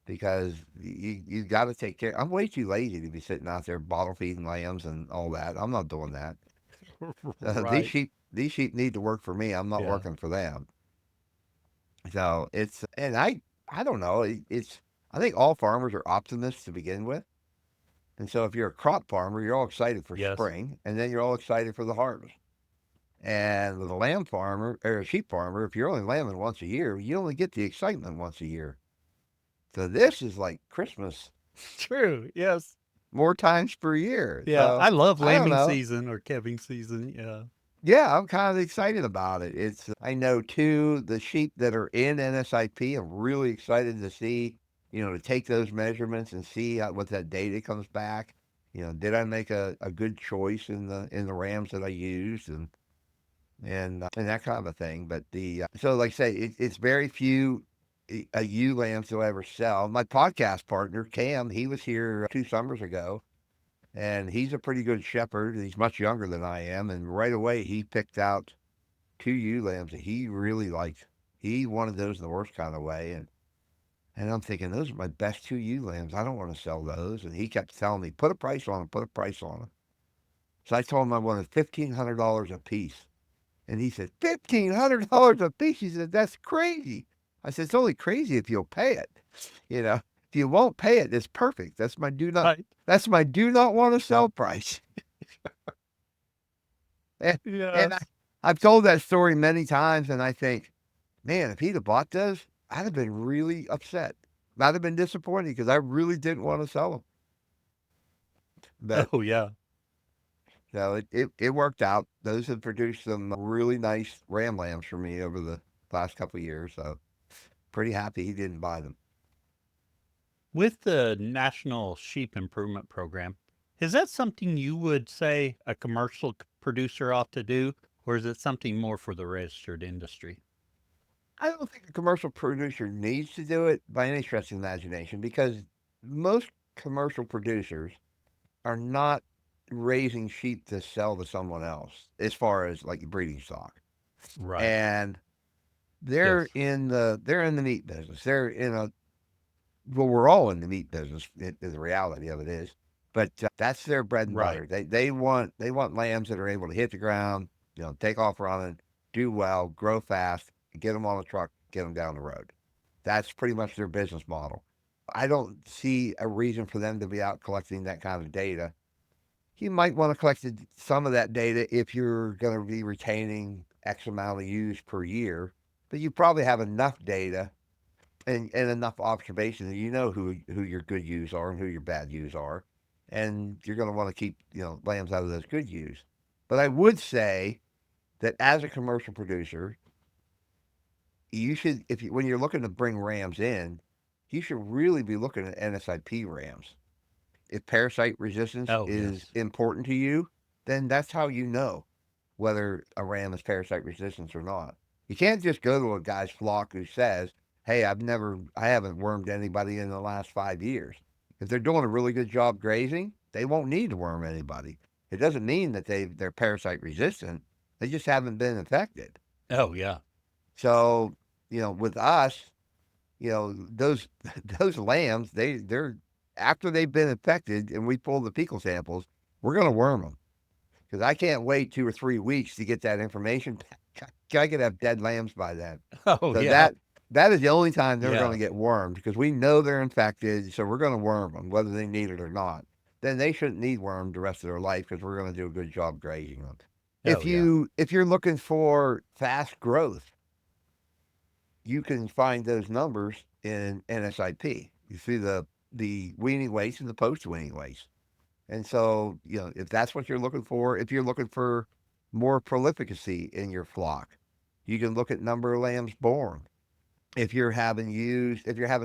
because you got to take care. I'm way too lazy to be sitting out there bottle feeding lambs and all that. I'm not doing that. Right. These sheep need to work for me. I'm not Yeah. working for them. So I don't know. It's I think all farmers are optimists to begin with, and so if you're a crop farmer, you're all excited for Yes. spring, and then you're all excited for the harvest. And with a lamb farmer or a sheep farmer, if you're only lambing once a year, you only get the excitement once a year. So this is like Christmas True. Yes. more times per year. Yeah. So I love I don't lambing know. season or calving season. Yeah. Yeah, I'm kind of excited about it. It's I know too the sheep that are in NSIP. I'm really excited to see, to take those measurements and see what that data comes back. Did I make a good choice in the rams that I used and that kind of a thing. But the so like I say, it's very few ewe lambs you'll ever sell. My podcast partner Cam, he was here 2 summers ago, and he's a pretty good shepherd. He's much younger than I am, and right away he picked out two ewe lambs that he really liked. He wanted those in the worst kind of way, and I'm thinking those are my best two ewe lambs. I don't want to sell those, and he kept telling me put a price on them, put a price on them. So I told him I wanted $1,500 a piece, and he said $1,500 a piece. He said that's crazy. I said it's only crazy if you'll pay it. If you won't pay it, it's perfect. Right. That's my do not want to sell price. And, and Yes. I've told that story many times, and I think, man, if he'd have bought those, I'd have been really upset. I'd have been disappointed because I really didn't want to sell them. But Oh, yeah. so it worked out. Those have produced some really nice ram lambs for me over the last couple of years. So pretty happy he didn't buy them. With the National Sheep Improvement Program, is that something you would say a commercial producer ought to do, or is it something more for the registered industry? I don't think a commercial producer needs to do it by any stretch of the imagination because most commercial producers are not raising sheep to sell to someone else as far as like breeding stock. Right. And Yes. they're in the meat business. Well, we're all in the meat business. The reality of it is, but that's their bread and Right. butter. They want lambs that are able to hit the ground, take off running, do well, grow fast, get them on a truck, get them down the road. That's pretty much their business model. I don't see a reason for them to be out collecting that kind of data. You might want to collect some of that data if you're going to be retaining X amount of ewes per year, but you probably have enough data and enough observation that you know who your good ewes are and who your bad ewes are, and you're going to want to keep lambs out of those good ewes. But I would say that as a commercial producer, you should when you're looking to bring rams in, you should really be looking at NSIP rams. If parasite resistance Oh, is yes. important to you, then that's how you know whether a ram is parasite resistant or not. You can't just go to a guy's flock who says, "Hey, I haven't wormed anybody in the last 5 years." If they're doing a really good job grazing, they won't need to worm anybody. It doesn't mean that they're parasite resistant. They just haven't been infected. Oh, yeah. So, with us, those those lambs, they're after they've been infected and we pull the fecal samples, we're going to worm them because I can't wait 2 or 3 weeks to get that information. I could have dead lambs by then. Oh, So yeah. that is the only time they're going to Yes. get wormed because we know they're infected. So we're going to worm them whether they need it or not. Then they shouldn't need wormed the rest of their life because we're going to do a good job grazing them. Oh, yeah. If you're looking for fast growth, you can find those numbers in NSIP. You see the weaning weights and the post weaning weights. And so, if that's what you're looking for, if you're looking for more prolificacy in your flock, you can look at number of lambs born. If you're having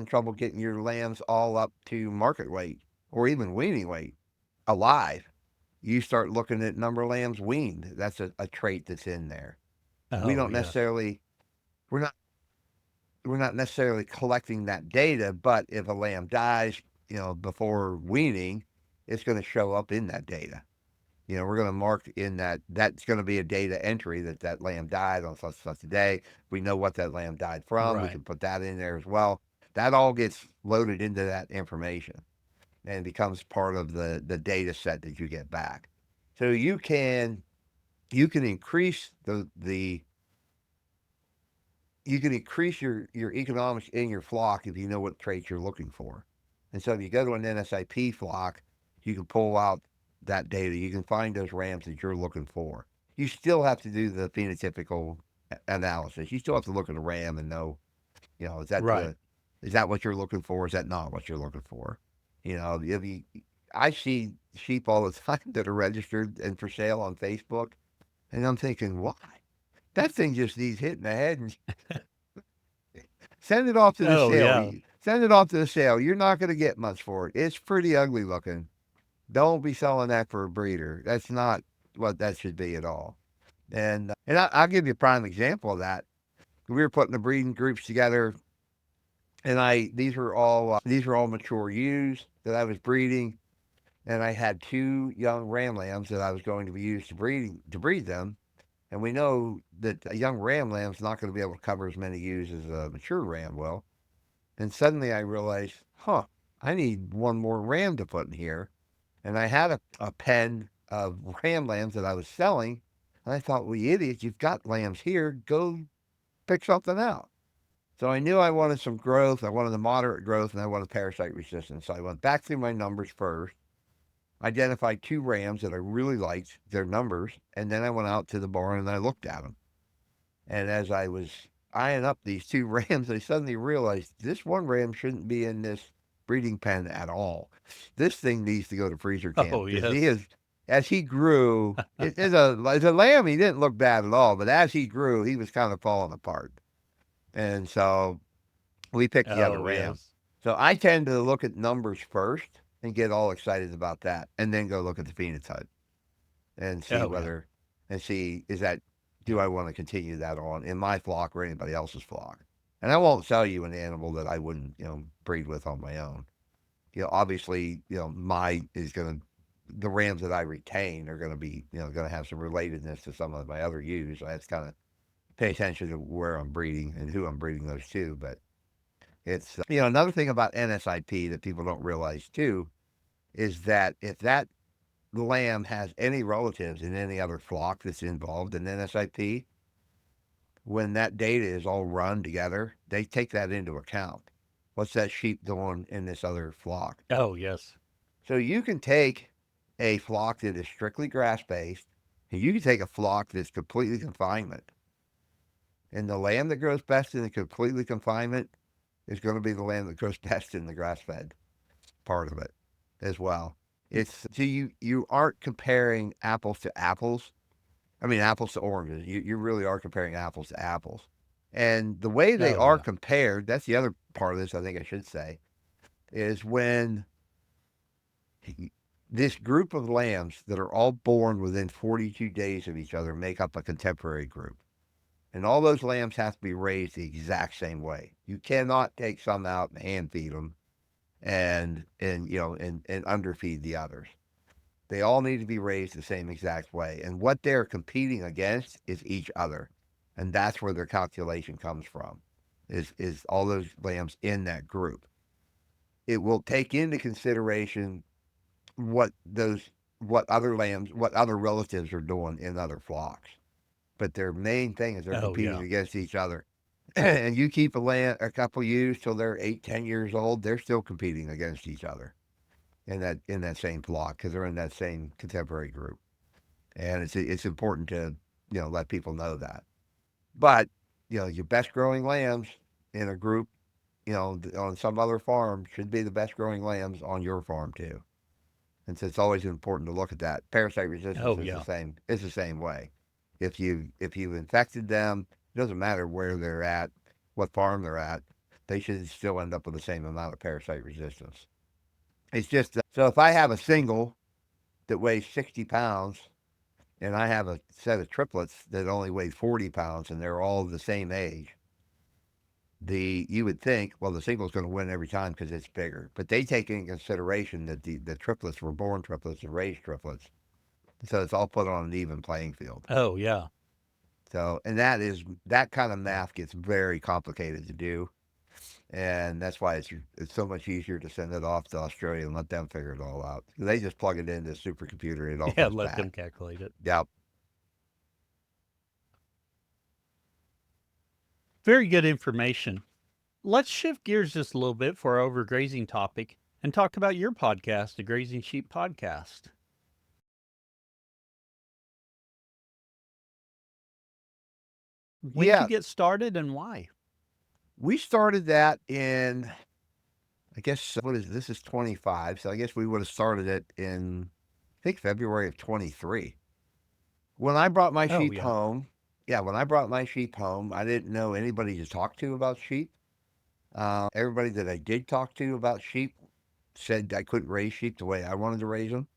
trouble getting your lambs all up to market weight or even weaning weight alive, you start looking at number of lambs weaned. That's a trait that's in there. We Oh, don't yes. necessarily, we're not we're not necessarily collecting that data, but if a lamb dies, before weaning, it's going to show up in that data. We're going to mark in that's going to be a data entry that lamb died on such and such a day. We know what that lamb died from. We Right. can put that in there as well. That all gets loaded into that information and becomes part of the data set that you get back. So you can increase the you can increase your economics in your flock if you know what traits you're looking for. And so if you go to an NSIP flock, you can pull out that data. You can find those rams that you're looking for. You still have to do the phenotypical analysis. You still have to look at a ram and know, Right. is that what you're looking for? Is that not what you're looking for? If you, I see sheep all the time that are registered and for sale on Facebook, and I'm thinking, why? That thing just needs hit in the head and send it off to the Oh, sale. yeah. Send it off to the sale. You're not going to get much for it. It's pretty ugly looking. Don't be selling that for a breeder. That's not what that should be at all. And I'll give you a prime example of that. We were putting the breeding groups together, and these were all mature ewes that I was breeding, and I had two young ram lambs that I was going to use to breed them. And we know that a young ram lamb's not going to be able to cover as many ewes as a mature ram will. And suddenly I realized, I need one more ram to put in here. And I had a pen of ram lambs that I was selling. And I thought, well, you idiot, you've got lambs here. Go pick something out. So I knew I wanted some growth. I wanted a moderate growth, and I wanted parasite resistance. So I went back through my numbers first, identified two rams that I really liked, their numbers, and then I went out to the barn and I looked at them. And as I was eyeing up these two rams, I suddenly realized this one ram shouldn't be in this breeding pen at all. This thing needs to go to freezer camp Oh, because he yes. is, as he grew, as a lamb, he didn't look bad at all. But as he grew, he was kind of falling apart. And so we picked the other Oh, ram. yes. So I tend to look at numbers first and get all excited about that, and then go look at the phenotype and see Oh, yeah. whether and see is that do Yeah. I want to continue that on in my flock or anybody else's flock. And I won't sell you an animal that I wouldn't breed with on my own. Obviously, my is going to the rams that I retain are going to be going to have some relatedness to some of my other ewes. I have to kind of pay attention to where I'm breeding and who I'm breeding those to. But it's another thing about NSIP that people don't realize too is that if that lamb has any relatives in any other flock that's involved in NSIP, when that data is all run together, they take that into account. What's that sheep doing in this other flock? Oh, yes. So you can take a flock that is strictly grass based, and you can take a flock that's completely confinement. And the lamb that grows best in the completely confinement is going to be the lamb that grows best in the grass fed part of it as well. It's so you aren't comparing apples to apples. I mean, apples to oranges. You really are comparing apples to apples. And the way they Oh, are yeah. compared, that's the other part of this, I think I should say, is when this group of lambs that are all born within 42 days of each other make up a contemporary group. And all those lambs have to be raised the exact same way. You cannot take some out and hand feed them and underfeed the others. They all need to be raised the same exact way. And what they're competing against is each other. And that's where their calculation comes from, is all those lambs in that group. It will take into consideration what those what other relatives are doing in other flocks. But their main thing is they're Oh, competing yeah. against each other. And you keep a couple ewes till they're 8, 10 years old, they're still competing against each other in that same flock because they're in that same contemporary group. And it's important to let people know that. But your best growing lambs in a group, on some other farm should be the best growing lambs on your farm too. And so it's always important to look at that. Parasite resistance Oh, is the yeah. same. It's the same way. If you've infected them, it doesn't matter where they're at, what farm they're at, they should still end up with the same amount of parasite resistance. It's just so if I have a single that weighs 60 pounds and I have a set of triplets that only weigh 40 pounds and they're all the same age, You would think, well, the single's going to win every time because it's bigger. But they take into consideration that the triplets were born triplets and raised triplets. So it's all put on an even playing field. Oh, yeah. So, and that kind of math gets very complicated to do. And that's why it's so much easier to send it off to Australia and let them figure it all out. They just plug it into a supercomputer and it all Yeah, comes let them back. calculate it. Yep. Very good information. Let's shift gears just a little bit for our overgrazing topic and talk about your podcast, the Grazing Sheep podcast. When did you Yeah. get started and why? We started that in, I guess, this is 25. So I guess we would have started it in, I think, February of 23. When I brought my Oh, sheep yeah. home, yeah, when I brought my sheep home, I didn't know anybody to talk to about sheep. Everybody that I did talk to about sheep said I couldn't raise sheep the way I wanted to raise them.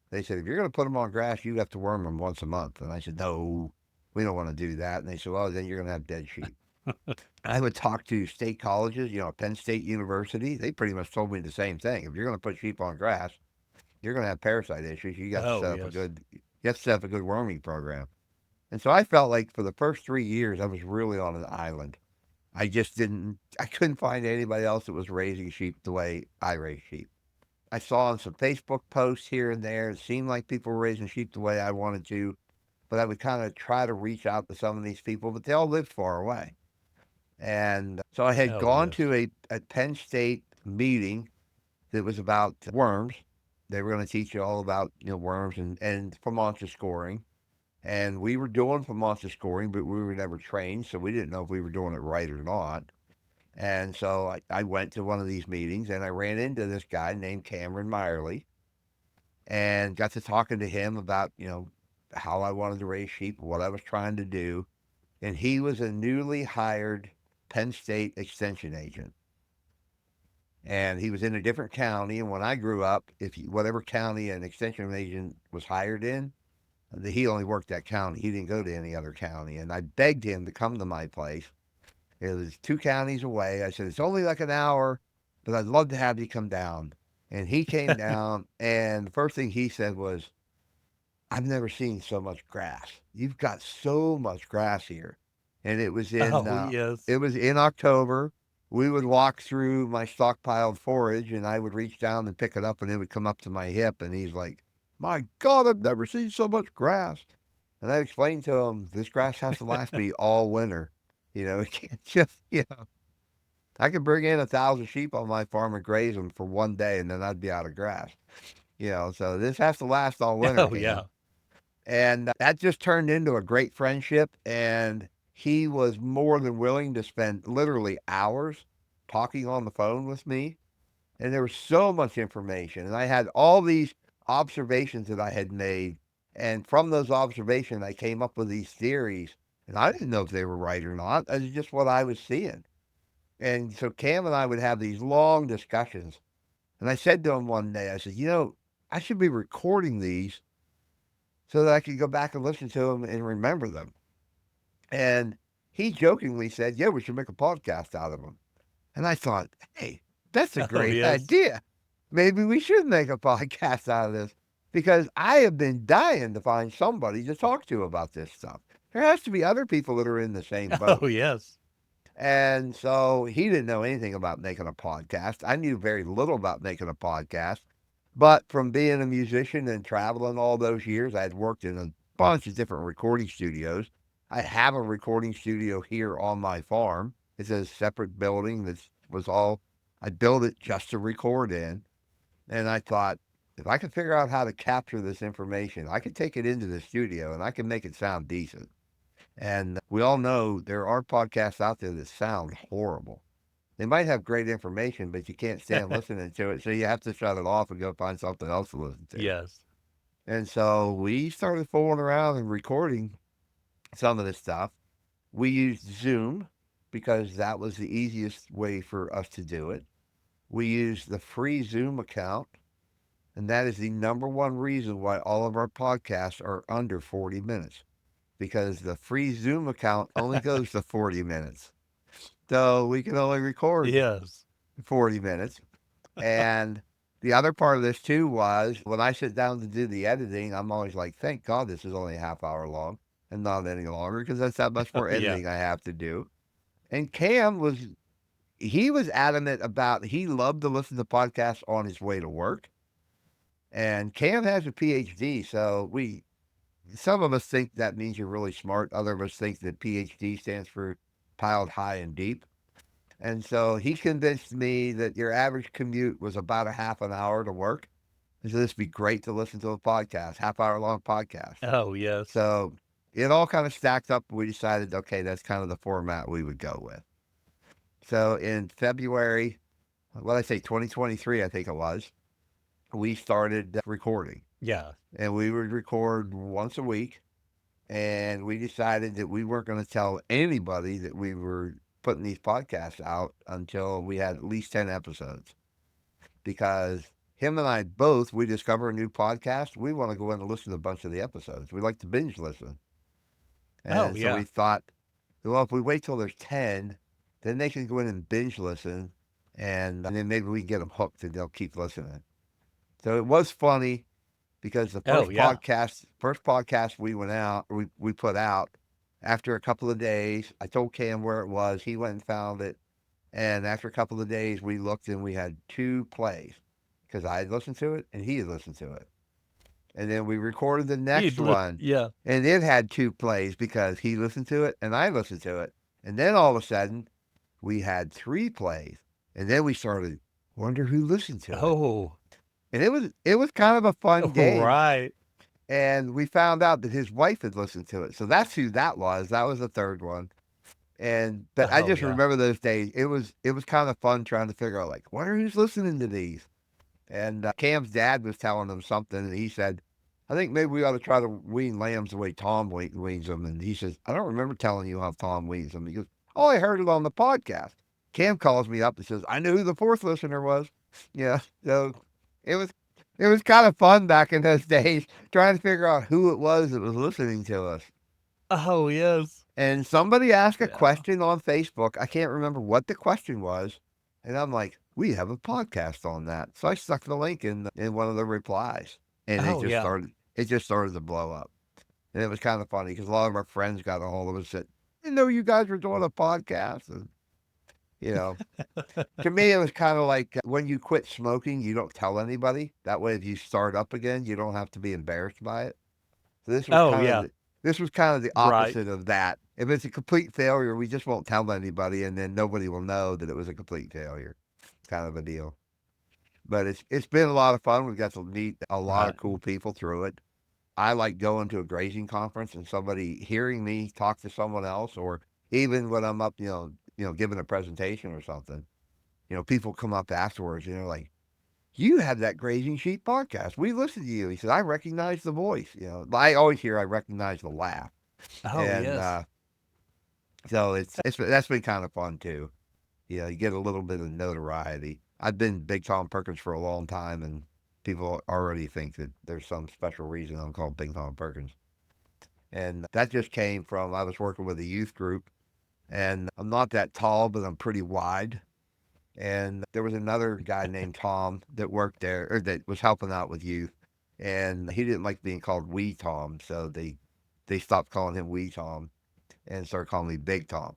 They said, if you're going to put them on grass, you have to worm them once a month. And I said, no, we don't want to do that. And they said, well, then you're going to have dead sheep. I would talk to state colleges, Penn State University. They pretty much told me the same thing. If you're going to put sheep on grass, you're going to have parasite issues. You got to Oh, set up yes. a good worming program. And so I felt like for the first 3 years, I was really on an island. I couldn't find anybody else that was raising sheep the way I raise sheep. I saw on some Facebook posts here and there, it seemed like people were raising sheep the way I wanted to, but I would kind of try to reach out to some of these people, but they all lived far away. And so I had Oh, gone yes. to a Penn State meeting that was about worms. They were going to teach you all about worms and Famonsa scoring. And we were doing Famonsa scoring, but we were never trained, so we didn't know if we were doing it right or not. And so I went to one of these meetings and I ran into this guy named Cameron Meyerly and got to talking to him about, how I wanted to raise sheep, what I was trying to do. And he was a newly hired Penn State extension agent. And he was in a different county. And when I grew up, whatever county an extension agent was hired in, he only worked that county. He didn't go to any other county. And I begged him to come to my place. It was 2 counties away. I said, it's only like an hour, but I'd love to have you come down. And he came down, and the first thing he said was, I've never seen so much grass. You've got so much grass here. And Oh, yes. it was in October. We would walk through my stockpiled forage and I would reach down and pick it up and it would come up to my hip. And he's like, my God, I've never seen so much grass. And I explained to him, this grass has to last me all winter. It can't just, I could bring in 1,000 sheep on my farm and graze them for one day and then I'd be out of grass. So this has to last all winter, Oh, Cam. yeah. And that just turned into a great friendship. And he was more than willing to spend literally hours talking on the phone with me. And there was so much information. And I had all these observations that I had made. And from those observations, I came up with these theories. And I didn't know if they were right or not. It's just what I was seeing. And so Cam and I would have these long discussions. And I said to him one day, I said, I should be recording these so that I could go back and listen to them and remember them. And he jokingly said, yeah, we should make a podcast out of them. And I thought, hey, that's a Oh, great yes. idea. Maybe we should make a podcast out of this because I have been dying to find somebody to talk to about this stuff. There has to be other people that are in the same Oh, boat. yes. And so he didn't know anything about making a podcast. I knew very little about making a podcast. But from being a musician and traveling all those years, I had worked in a bunch of different recording studios. I have a recording studio here on my farm. It's a separate building that was all, I built it just to record in. And I thought, if I could figure out how to capture this information, I could take it into the studio and I can make it sound decent. And we all know there are podcasts out there that sound horrible. They might have great information, but you can't stand listening to it. So you have to shut it off and go find something else to listen to. Yes. And so we started fooling around and recording some of this stuff. We used Zoom because that was the easiest way for us to do it. We used the free Zoom account, and that is the number one reason why all of our podcasts are under 40 minutes because the free Zoom account only goes to 40 minutes. So we can only record Yes. 40 minutes. And the other part of this too was when I sit down to do the editing, I'm always like, thank God this is only a half hour long and not any longer because that's that much more Yeah. editing I have to do. And Cam he was adamant about he loved to listen to podcasts on his way to work. And Cam has a PhD, so some of us think that means you're really smart. Other of us think that PhD stands for piled high and deep. And so he convinced me that your average commute was about a half an hour to work. And so this would be great to listen to a podcast, half hour long podcast. Oh, yes. So it all kind of stacked up. We decided, okay, that's kind of the format we would go with. So in February, what did I say, 2023, I think it was, we started recording. Yeah. And we would record once a week. And we decided that we weren't going to tell anybody that we were putting these podcasts out until we had at least 10 episodes. Because him and I both, we discover a new podcast, we want to go in and listen to a bunch of the episodes. We like to binge listen. Oh, And so we yeah. thought, well, if we wait till there's 10, then they can go in and binge listen. And then maybe we can get them hooked and they'll keep listening. So it was funny because the Oh, yeah. first podcast we put out, after a couple of days, I told Cam where it was. He went and found it. And after a couple of days, we looked and we had 2 plays because I had listened to it and he had listened to it. And then we recorded the next one Yeah. and it had 2 plays because he listened to it and I listened to it. And then all of a sudden, we had 3 plays. And then we started, wonder who listened to it. Oh, And it was kind of a fun game. right. And we found out that his wife had listened to it. So that's who that was. That was the third one. And but I Oh, just yeah. remember those days. It was kind of fun trying to figure out like, wonder who's listening to these. And Cam's dad was telling him something, and he said, "I think maybe we ought to try to wean lambs the way Tom weans them." And he says, "I don't remember telling you how Tom weans them." He goes, "Oh, I heard it on the podcast." Cam calls me up and says, "I knew who the fourth listener was." Yeah, so it was it was kind of fun back in those days trying to figure out who it was that was listening to us. Oh, yes. And somebody asked a Yeah. question on Facebook. I can't remember what the question was. And I'm like, we have a podcast on that. So I stuck the link in one of the replies. And Oh, yeah. it just started to blow up. And it was kind of funny because a lot of our friends got a hold of us that didn't know you guys were doing a podcast. And, you know, to me, it was kind of like when you quit smoking, you don't tell anybody. That way, if you start up again, you don't have to be embarrassed by it. So Oh, yeah. this was kind of the Right. opposite of that. If it's a complete failure, we just won't tell anybody, and then nobody will know that it was a complete failure, kind of a deal. But it's been a lot of fun. We've got to meet a lot of Right. cool people through it. I like going to a grazing conference and somebody hearing me talk to someone else, or even when I'm up, giving a presentation or something. People come up afterwards, like, you have that Grazing Sheep podcast. We listened to you. He said, I recognize the voice. I always hear I recognize the laugh. Oh, And yes. so that's been kind of fun too. You get a little bit of notoriety. I've been Big Tom Perkins for a long time, and people already think that there's some special reason I'm called Big Tom Perkins. And that just came from I was working with a youth group, and I'm not that tall, but I'm pretty wide. And there was another guy named Tom that worked there or that was helping out with youth, and he didn't like being called Wee Tom, so they stopped calling him Wee Tom and started calling me Big Tom.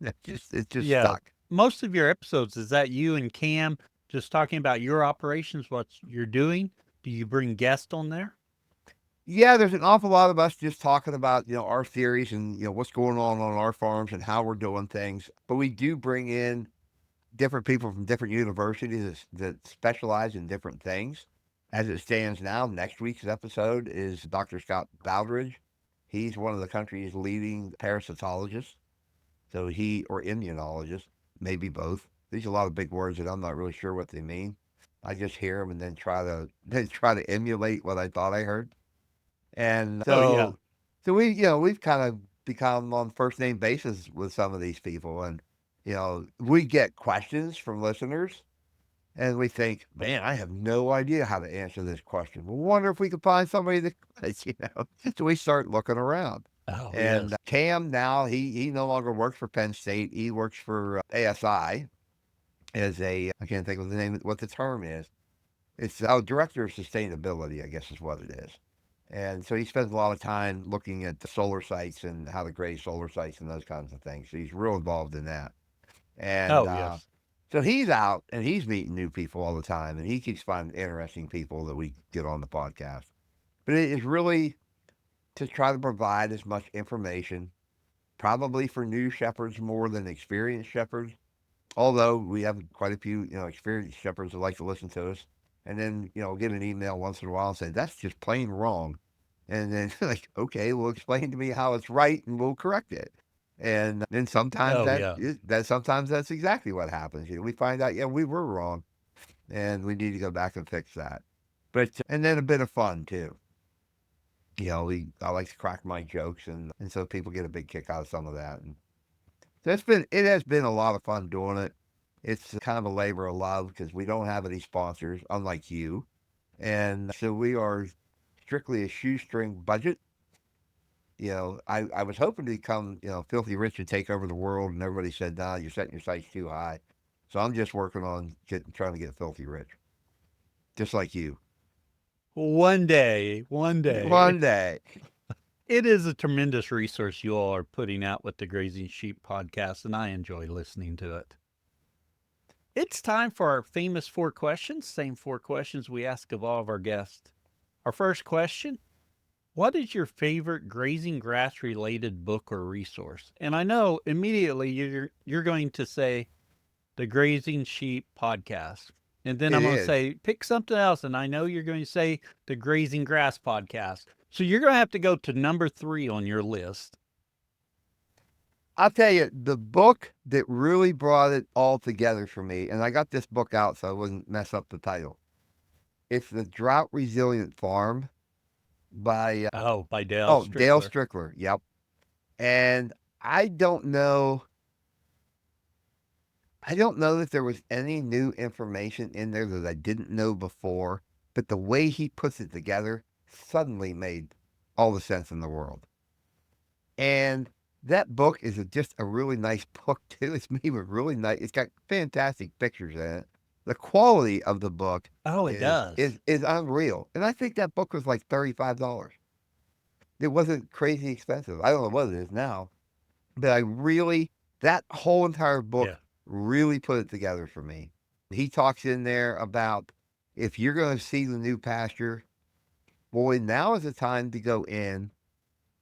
It just Yeah. stuck. Most of your episodes, is that you and Cam just talking about your operations, what you're doing? Do you bring guests on there? Yeah, there's an awful lot of us just talking about our theories and what's going on our farms and how we're doing things. But we do bring in different people from different universities that specialize in different things. As it stands now, next week's episode is Dr. Scott Baldridge. He's one of the country's leading parasitologists. So or immunologist, maybe both. These are a lot of big words that I'm not really sure what they mean. I just hear them and then try to emulate what I thought I heard. And Oh, yeah. so we've kind of become on first name basis with some of these people, and we get questions from listeners, and we think, man, I have no idea how to answer this question. We wonder if we could find somebody that, so we start looking around. Oh, And yes. Cam now, he no longer works for Penn State. He works for ASI as a, I can't think of the name, what the term is. It's director of sustainability, I guess is what it is. And so he spends a lot of time looking at the solar sites and how to grade solar sites and those kinds of things. So he's real involved in that. And Oh, yes. so he's out and he's meeting new people all the time, and he keeps finding interesting people that we get on the podcast. But it is really to try to provide as much information, probably for new shepherds more than experienced shepherds. Although we have quite a few, experienced shepherds that like to listen to us, and then get an email once in a while and say that's just plain wrong, and then like, okay, well, explain to me how it's right, and we'll correct it. And then sometimes Oh, yeah. sometimes that's exactly what happens. We find out, yeah, we were wrong, and we need to go back and fix that. But and then a bit of fun too. I like to crack my jokes, and so people get a big kick out of some of that. And so it has been a lot of fun doing it. It's kind of a labor of love because we don't have any sponsors, unlike you, and so we are strictly a shoestring budget. I was hoping to become filthy rich and take over the world, and everybody said, "Nah, you're setting your sights too high." So I'm just working on trying to get filthy rich, just like you. One day, one day. One day. It is a tremendous resource you all are putting out with the Grazing Sheep podcast, and I enjoy listening to it. It's time for our famous four questions, same four questions we ask of all of our guests. Our first question: what is your favorite grazing grass related book or resource? And I know immediately you're going to say the Grazing Sheep podcast. And then It I'm going to is. say pick something else, and I know you're going to say the Grazing Grass podcast. So you're going to have to go to number 3 on your list. I'll tell you, the book that really brought it all together for me, and I got this book out so I wouldn't mess up the title. It's The Drought Resilient Farm by Oh, by Dale Dale Strickler. Strickler. Yep. And I don't know I don't know that there was any new information in there that I didn't know before, but the way he puts it together suddenly made all the sense in the world. And that book is just a really nice book too. It's made with really nice. It's got fantastic pictures in it. The quality of the book Oh, it is does. is is unreal. And I think that book was like $35. It wasn't crazy expensive. I don't know what it is now, but that whole entire book Yeah. really put it together for me. He talks in there about if you're going to see the new pasture, boy, now is the time to go in.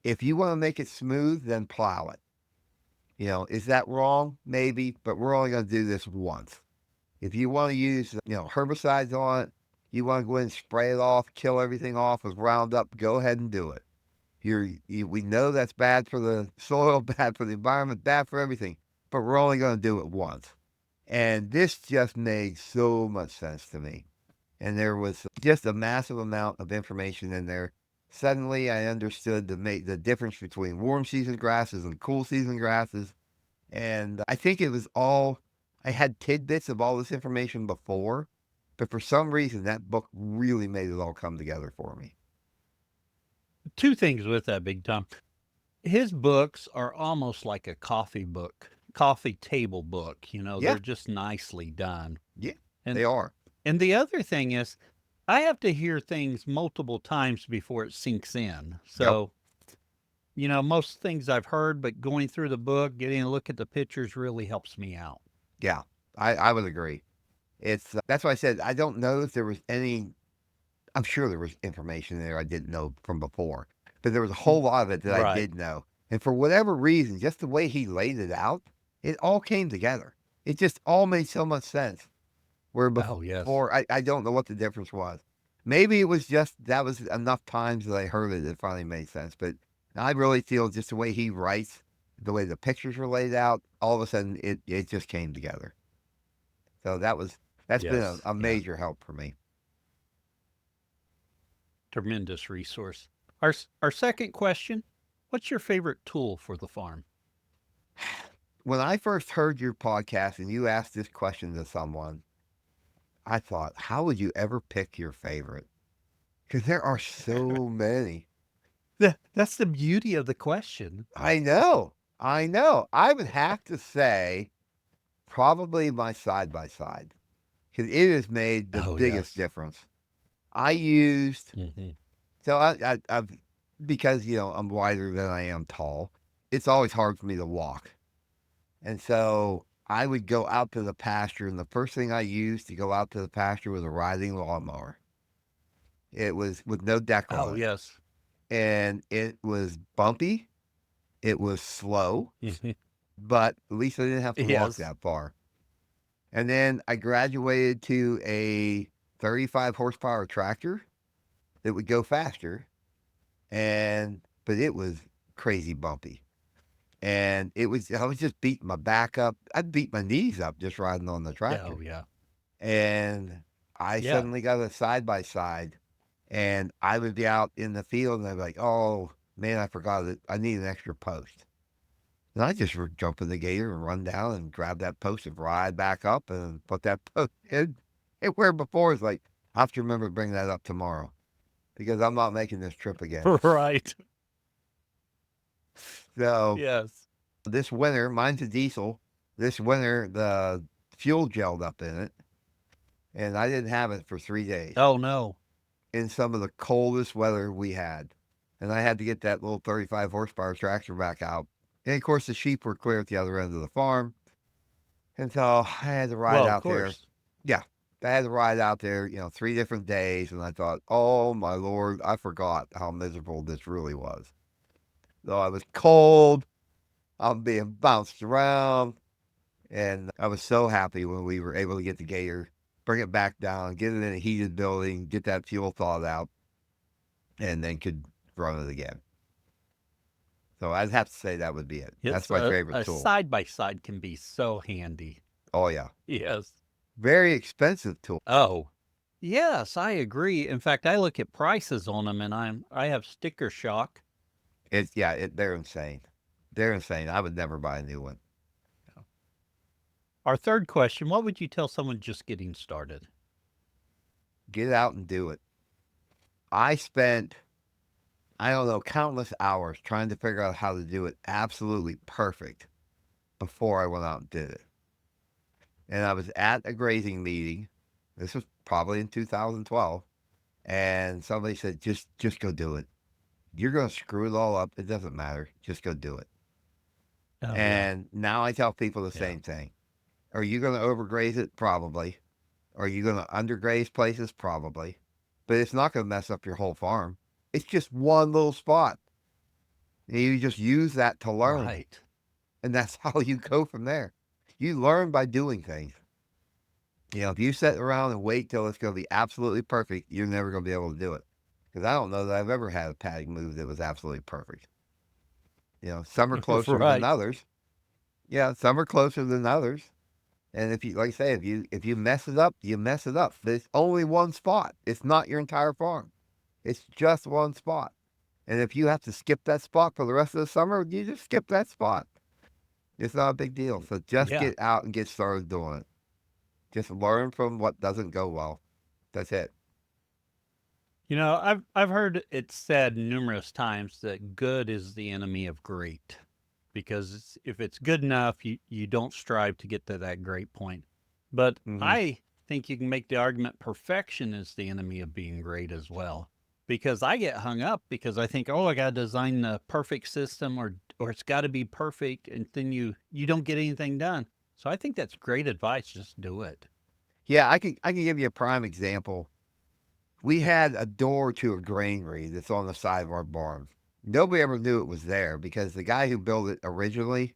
If you want to make it smooth, then plow it. Is that wrong? Maybe, but we're only going to do this once. If you want to use, herbicides on it, you want to go in and spray it off, kill everything off with Roundup, go ahead and do it. We know that's bad for the soil, bad for the environment, bad for everything, but we're only going to do it once. And this just made so much sense to me. And there was just a massive amount of information in there. Suddenly, I understood the difference between warm season grasses and cool season grasses. And I think it was all, I had tidbits of all this information before, but for some reason, that book really made it all come together for me. Two things with that, Big Tom. His books are almost like a coffee book, coffee table book. Yeah, They're just nicely done. yeah, And they are. and the other thing is I have to hear things multiple times before it sinks in. Yep. So, most things I've heard, but going through the book, getting a look at the pictures really helps me out. Yeah, I would agree. That's why I said I don't know if there was any. I'm sure there was information there I didn't know from before, but there was a whole lot of it that I Right. did know. And for whatever reason, just the way he laid it out, it all came together. It just all made so much sense. Where Oh, yes. before, I don't know what the difference was. Maybe it was just that was enough times that I heard it, it finally made sense. But I really feel just the way he writes, the way the pictures were laid out, all of a sudden it just came together. So that's been Yes. a Yeah. major help for me. Tremendous resource. Our second question: what's your favorite tool for the farm? When I first heard your podcast and you asked this question to someone, I thought, how would you ever pick your favorite? Because there are so many. That's the beauty of the question. I know. I know. I would have to say probably my side by side because it has made the Oh, biggest yes. difference. I used Mhm. so I've because I'm wider than I am tall. It's always hard for me to walk, and so I would go out to the pasture, and the first thing I used to go out to the pasture was a riding lawnmower. It was with no deck Oh, on it, yes. and it was bumpy. It was slow, Mhm. but at least I didn't have to walk Yes. that far. And then I graduated to a 35 horsepower tractor that would go faster, but it was crazy bumpy. And I was just beating my back up. I'd beat my knees up just riding on the Oh, tractor. yeah. And I Yeah. suddenly got a side by side, and I would be out in the field, and I'd be like, "Oh man, I forgot it. I need an extra post." And I just would jump in the gator and run down and grab that post and ride back up and put that post in. And where before it's like, I have to remember to bring that up tomorrow because I'm not making this trip again. Right. So Yes. this winter, mine's a diesel. This winter, the fuel gelled up in it, and I didn't have it for 3 days Oh, no. in some of the coldest weather we had. And I had to get that little 35 horsepower tractor back out. And of course, the sheep were clear at the other end of the farm. And so I had to ride Well, of out there. course. Yeah, I had to ride out there, 3 different days. And I thought, oh my Lord, I forgot how miserable this really was. So I was cold. I'm being bounced around. And I was so happy when we were able to get the gator, bring it back down, get it in a heated building, get that fuel thawed out, and then could run it again. So I'd have to say that would be it. That's Yes, my favorite a tool. side by side can be so handy. Oh, yeah. Yes. Very expensive tool. Oh, yes, I agree. In fact, I look at prices on them and I have sticker shock. They're insane. They're insane. I would never buy a new one. Our third question, what would you tell someone just getting started? Get out and do it. I spent, I don't know, countless hours trying to figure out how to do it absolutely perfect before I went out and did it. And I was at a grazing meeting. This was probably in 2012. And somebody said, just go do it. You're going to screw it all up. It doesn't matter. Just go do it. Oh, yeah. And now I tell people the Yeah. same thing. Are you going to overgraze it? Probably. Are you going to undergraze places? Probably. But it's not going to mess up your whole farm. It's just one little spot. And you just use that to learn. Right. And that's how you go from there. You learn by doing things. If you sit around and wait till it's going to be absolutely perfect, you're never going to be able to do it. Because I don't know that I've ever had a paddock move that was absolutely perfect. Some are closer than Right. others. Yeah, some are closer than others. And if you, like I say, if you mess it up, you mess it up. But it's only one spot. It's not your entire farm. It's just one spot. And if you have to skip that spot for the rest of the summer, you just skip that spot. It's not a big deal. So just Yeah. get out and get started doing it. Just learn from what doesn't go well. That's it. I've heard it said numerous times that good is the enemy of great. Because if it's good enough, you don't strive to get to that great point. But Hmm. I think you can make the argument perfection is the enemy of being great as well. Because I get hung up because I think, oh, I got to design the perfect system or it's got to be perfect, and then you don't get anything done. So I think that's great advice. Just do it. Yeah, I can give you a prime example. We had a door to a granary that's on the side of our barn. Nobody ever knew it was there because the guy who built it originally,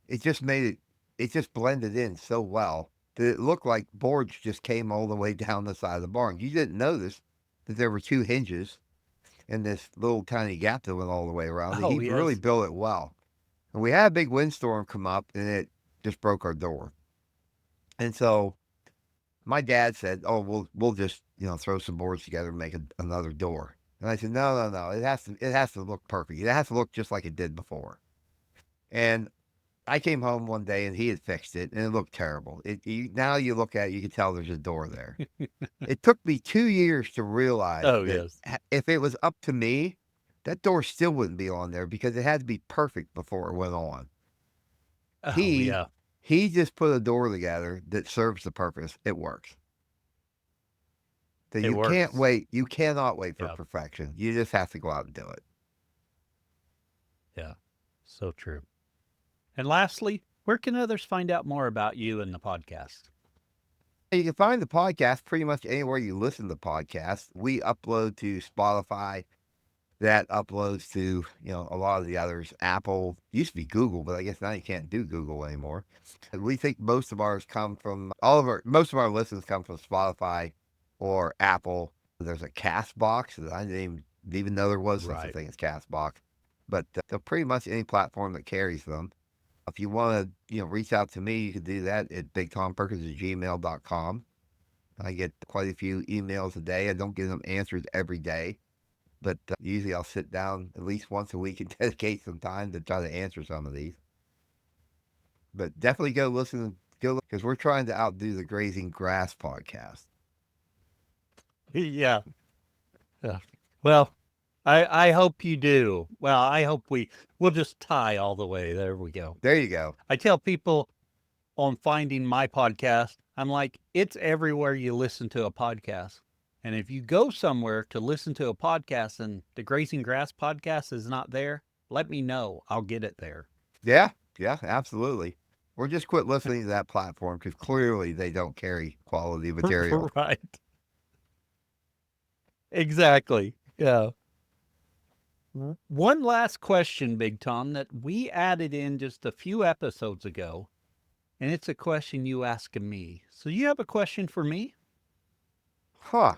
it just made it just blended in so well that it looked like boards just came all the way down the side of the barn. You didn't notice that there were two hinges and this little tiny gap that went all the way around. Oh, He really yes. built it well. And we had a big windstorm come up and it just broke our door. And so my dad said, "Oh, we'll just throw some boards together and make another door." And I said, "No, no, no. It has to look perfect. It has to look just like it did before." And I came home one day and he had fixed it, and it looked terrible. Now you look at it, you can tell there's a door there. It took me 2 years to realize Oh, that yes. if it was up to me, that door still wouldn't be on there because it had to be perfect before it went on. Oh, He yeah. he just put a door together that serves the purpose. It works. So It you can't works. wait. You cannot wait for Yeah. perfection. You just have to go out and do it. Yeah. So true. And lastly, where can others find out more about you and the podcast? You can find the podcast pretty much anywhere you listen to podcasts. We upload to Spotify. That uploads to, a lot of the others. Apple used to be Google, but I guess now you can't do Google anymore. And we think most of ours come from most of our listens come from Spotify or Apple. There's a Cast Box that I didn't even know there was such a Right. thing as Cast Box. But so pretty much any platform that carries them. If you want to, reach out to me, you can do that at bigtomperkins@gmail.com. I get quite a few emails a day. I don't get them answered every day, but usually I'll sit down at least once a week and dedicate some time to try to answer some of these. But definitely go because we're trying to outdo the Grazing Grass podcast. Yeah. Yeah. Well, I hope you do. Well, I hope we'll just tie all the way. There we go. There you go. I tell people on finding my podcast, I'm like, it's everywhere you listen to a podcast. And if you go somewhere to listen to a podcast and the Grazing Grass podcast is not there, let me know. I'll get it there. Yeah, yeah, absolutely. We're just quit listening to that platform because clearly they don't carry quality material. Right. Exactly. Yeah. One last question, Big Tom, that we added in just a few episodes ago, and it's a question you asking me. So you have a question for me? Huh.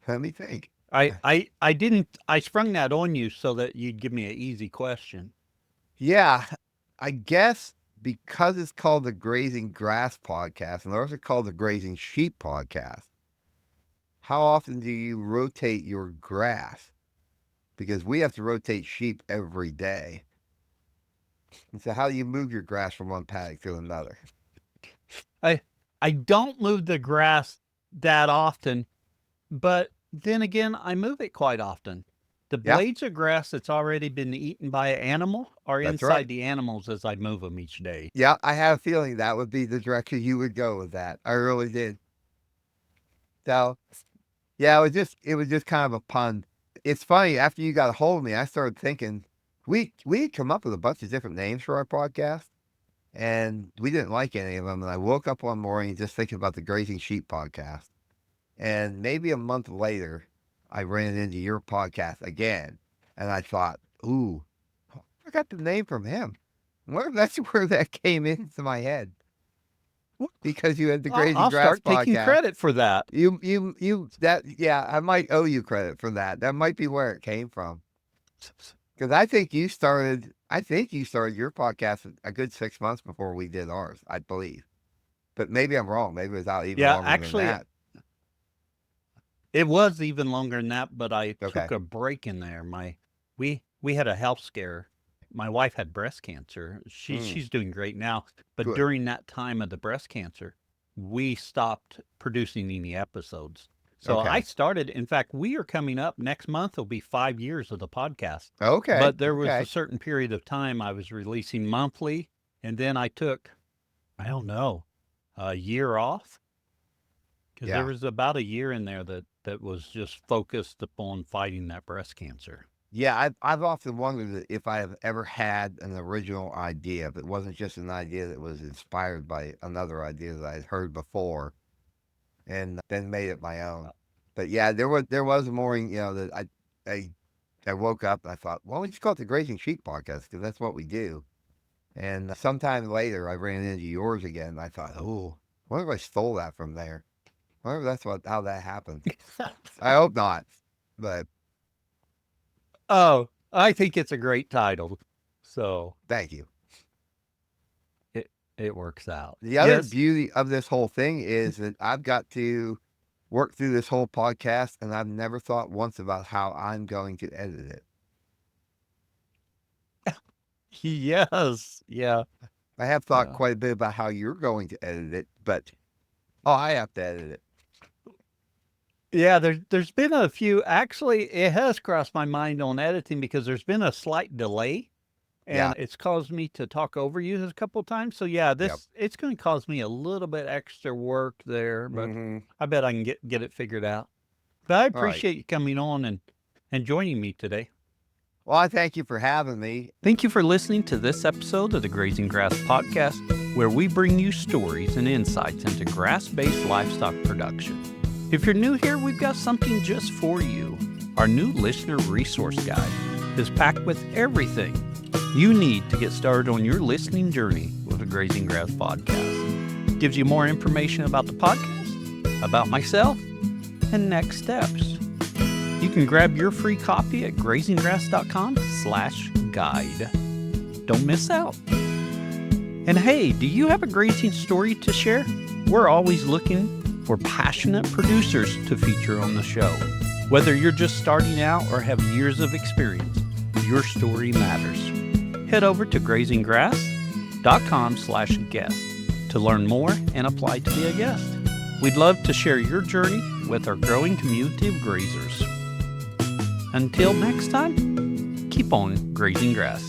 Let me think. I didn't I sprung that on you so that you'd give me an easy question. Yeah, I guess because it's called the Grazing Grass podcast and ours are called the Grazing Sheep podcast, how often do you rotate your grass? Because we have to rotate sheep every day. And so, how do you move your grass from one paddock to another? I I don't move the grass that often, but then again, I move it quite often. The Yeah, blades of grass that's already been eaten by an animal are that's right. inside the animals as I move them each day. Yeah, I have a feeling that would be the direction you would go with that. I really did. So, yeah, it was just kind of a pun. It's funny, after you got a hold of me, I started thinking we had come up with a bunch of different names for our podcast, and we didn't like any of them. And I woke up one morning just thinking about the Grazing Sheep podcast. And maybe a month later, I ran into your podcast again, and I thought, ooh, I got the name from him. What if that's where that came into my head? Well, Because you had the I'll, Grazing I'll Grass start taking podcast. credit for that. Yeah, I might owe you credit for that. That might be where it came from. Because I think you started your podcast a good 6 months before we did ours, I believe. But maybe I'm wrong. Maybe it was out even Yeah, longer than actually, that. it was even longer than that, but I Okay. took a break in there. We had a health scare. My wife had breast cancer. Mm, She's doing great now, but good. during that time of the breast cancer, we stopped producing any episodes. So I Okay. started, in fact, we are coming up next month will be 5 years of the podcast. Okay. But there was a Okay. certain period of time I was releasing monthly, and then I took, I don't know, a year off because there Yeah. was about a year in there that was just focused upon fighting that breast cancer. Yeah. I've often wondered if I have ever had an original idea, if it wasn't just an idea that was inspired by another idea that I'd heard before and then made it my own. But yeah, there was a morning, that I woke up and I thought, well, we just call it the Grazing Sheep podcast because that's what we do. And sometime later, I ran into yours again. And I thought, oh, what if I stole that from there? I wonder if that's how that happened. I hope not, but Oh, I think it's a great title. So thank you. it it works out. The other Yes. beauty of this whole thing is that I've got to work through this whole podcast, and I've never thought once about how I'm going to edit it. Yes. Yeah. I have thought Yeah. quite a bit about how you're going to edit it, but I have to edit it. Yeah, there's been a few. Actually, it has crossed my mind on editing because there's been a slight delay, Yeah. and it's caused me to talk over you a couple times. So yeah, Yep. it's going to cause me a little bit extra work there, but Mhm. I bet I can get it figured out. But I All right. appreciate you coming on and joining me today. Well, I thank you for having me. Thank you for listening to this episode of the Grazing Grass Podcast, where we bring you stories and insights into grass-based livestock production. If you're new here, we've got something just for you. Our new listener resource guide is packed with everything you need to get started on your listening journey with the Grazing Grass Podcast. It gives you more information about the podcast, about myself, and next steps. You can grab your free copy at grazinggrass.com/guide. Don't miss out. And hey, do you have a grazing story to share? We're always looking for passionate producers to feature on the show. Whether you're just starting out or have years of experience, your story matters. Head over to grazinggrass.com/guest to learn more and apply to be a guest. We'd love to share your journey with our growing community of grazers. Until next time, keep on grazing grass.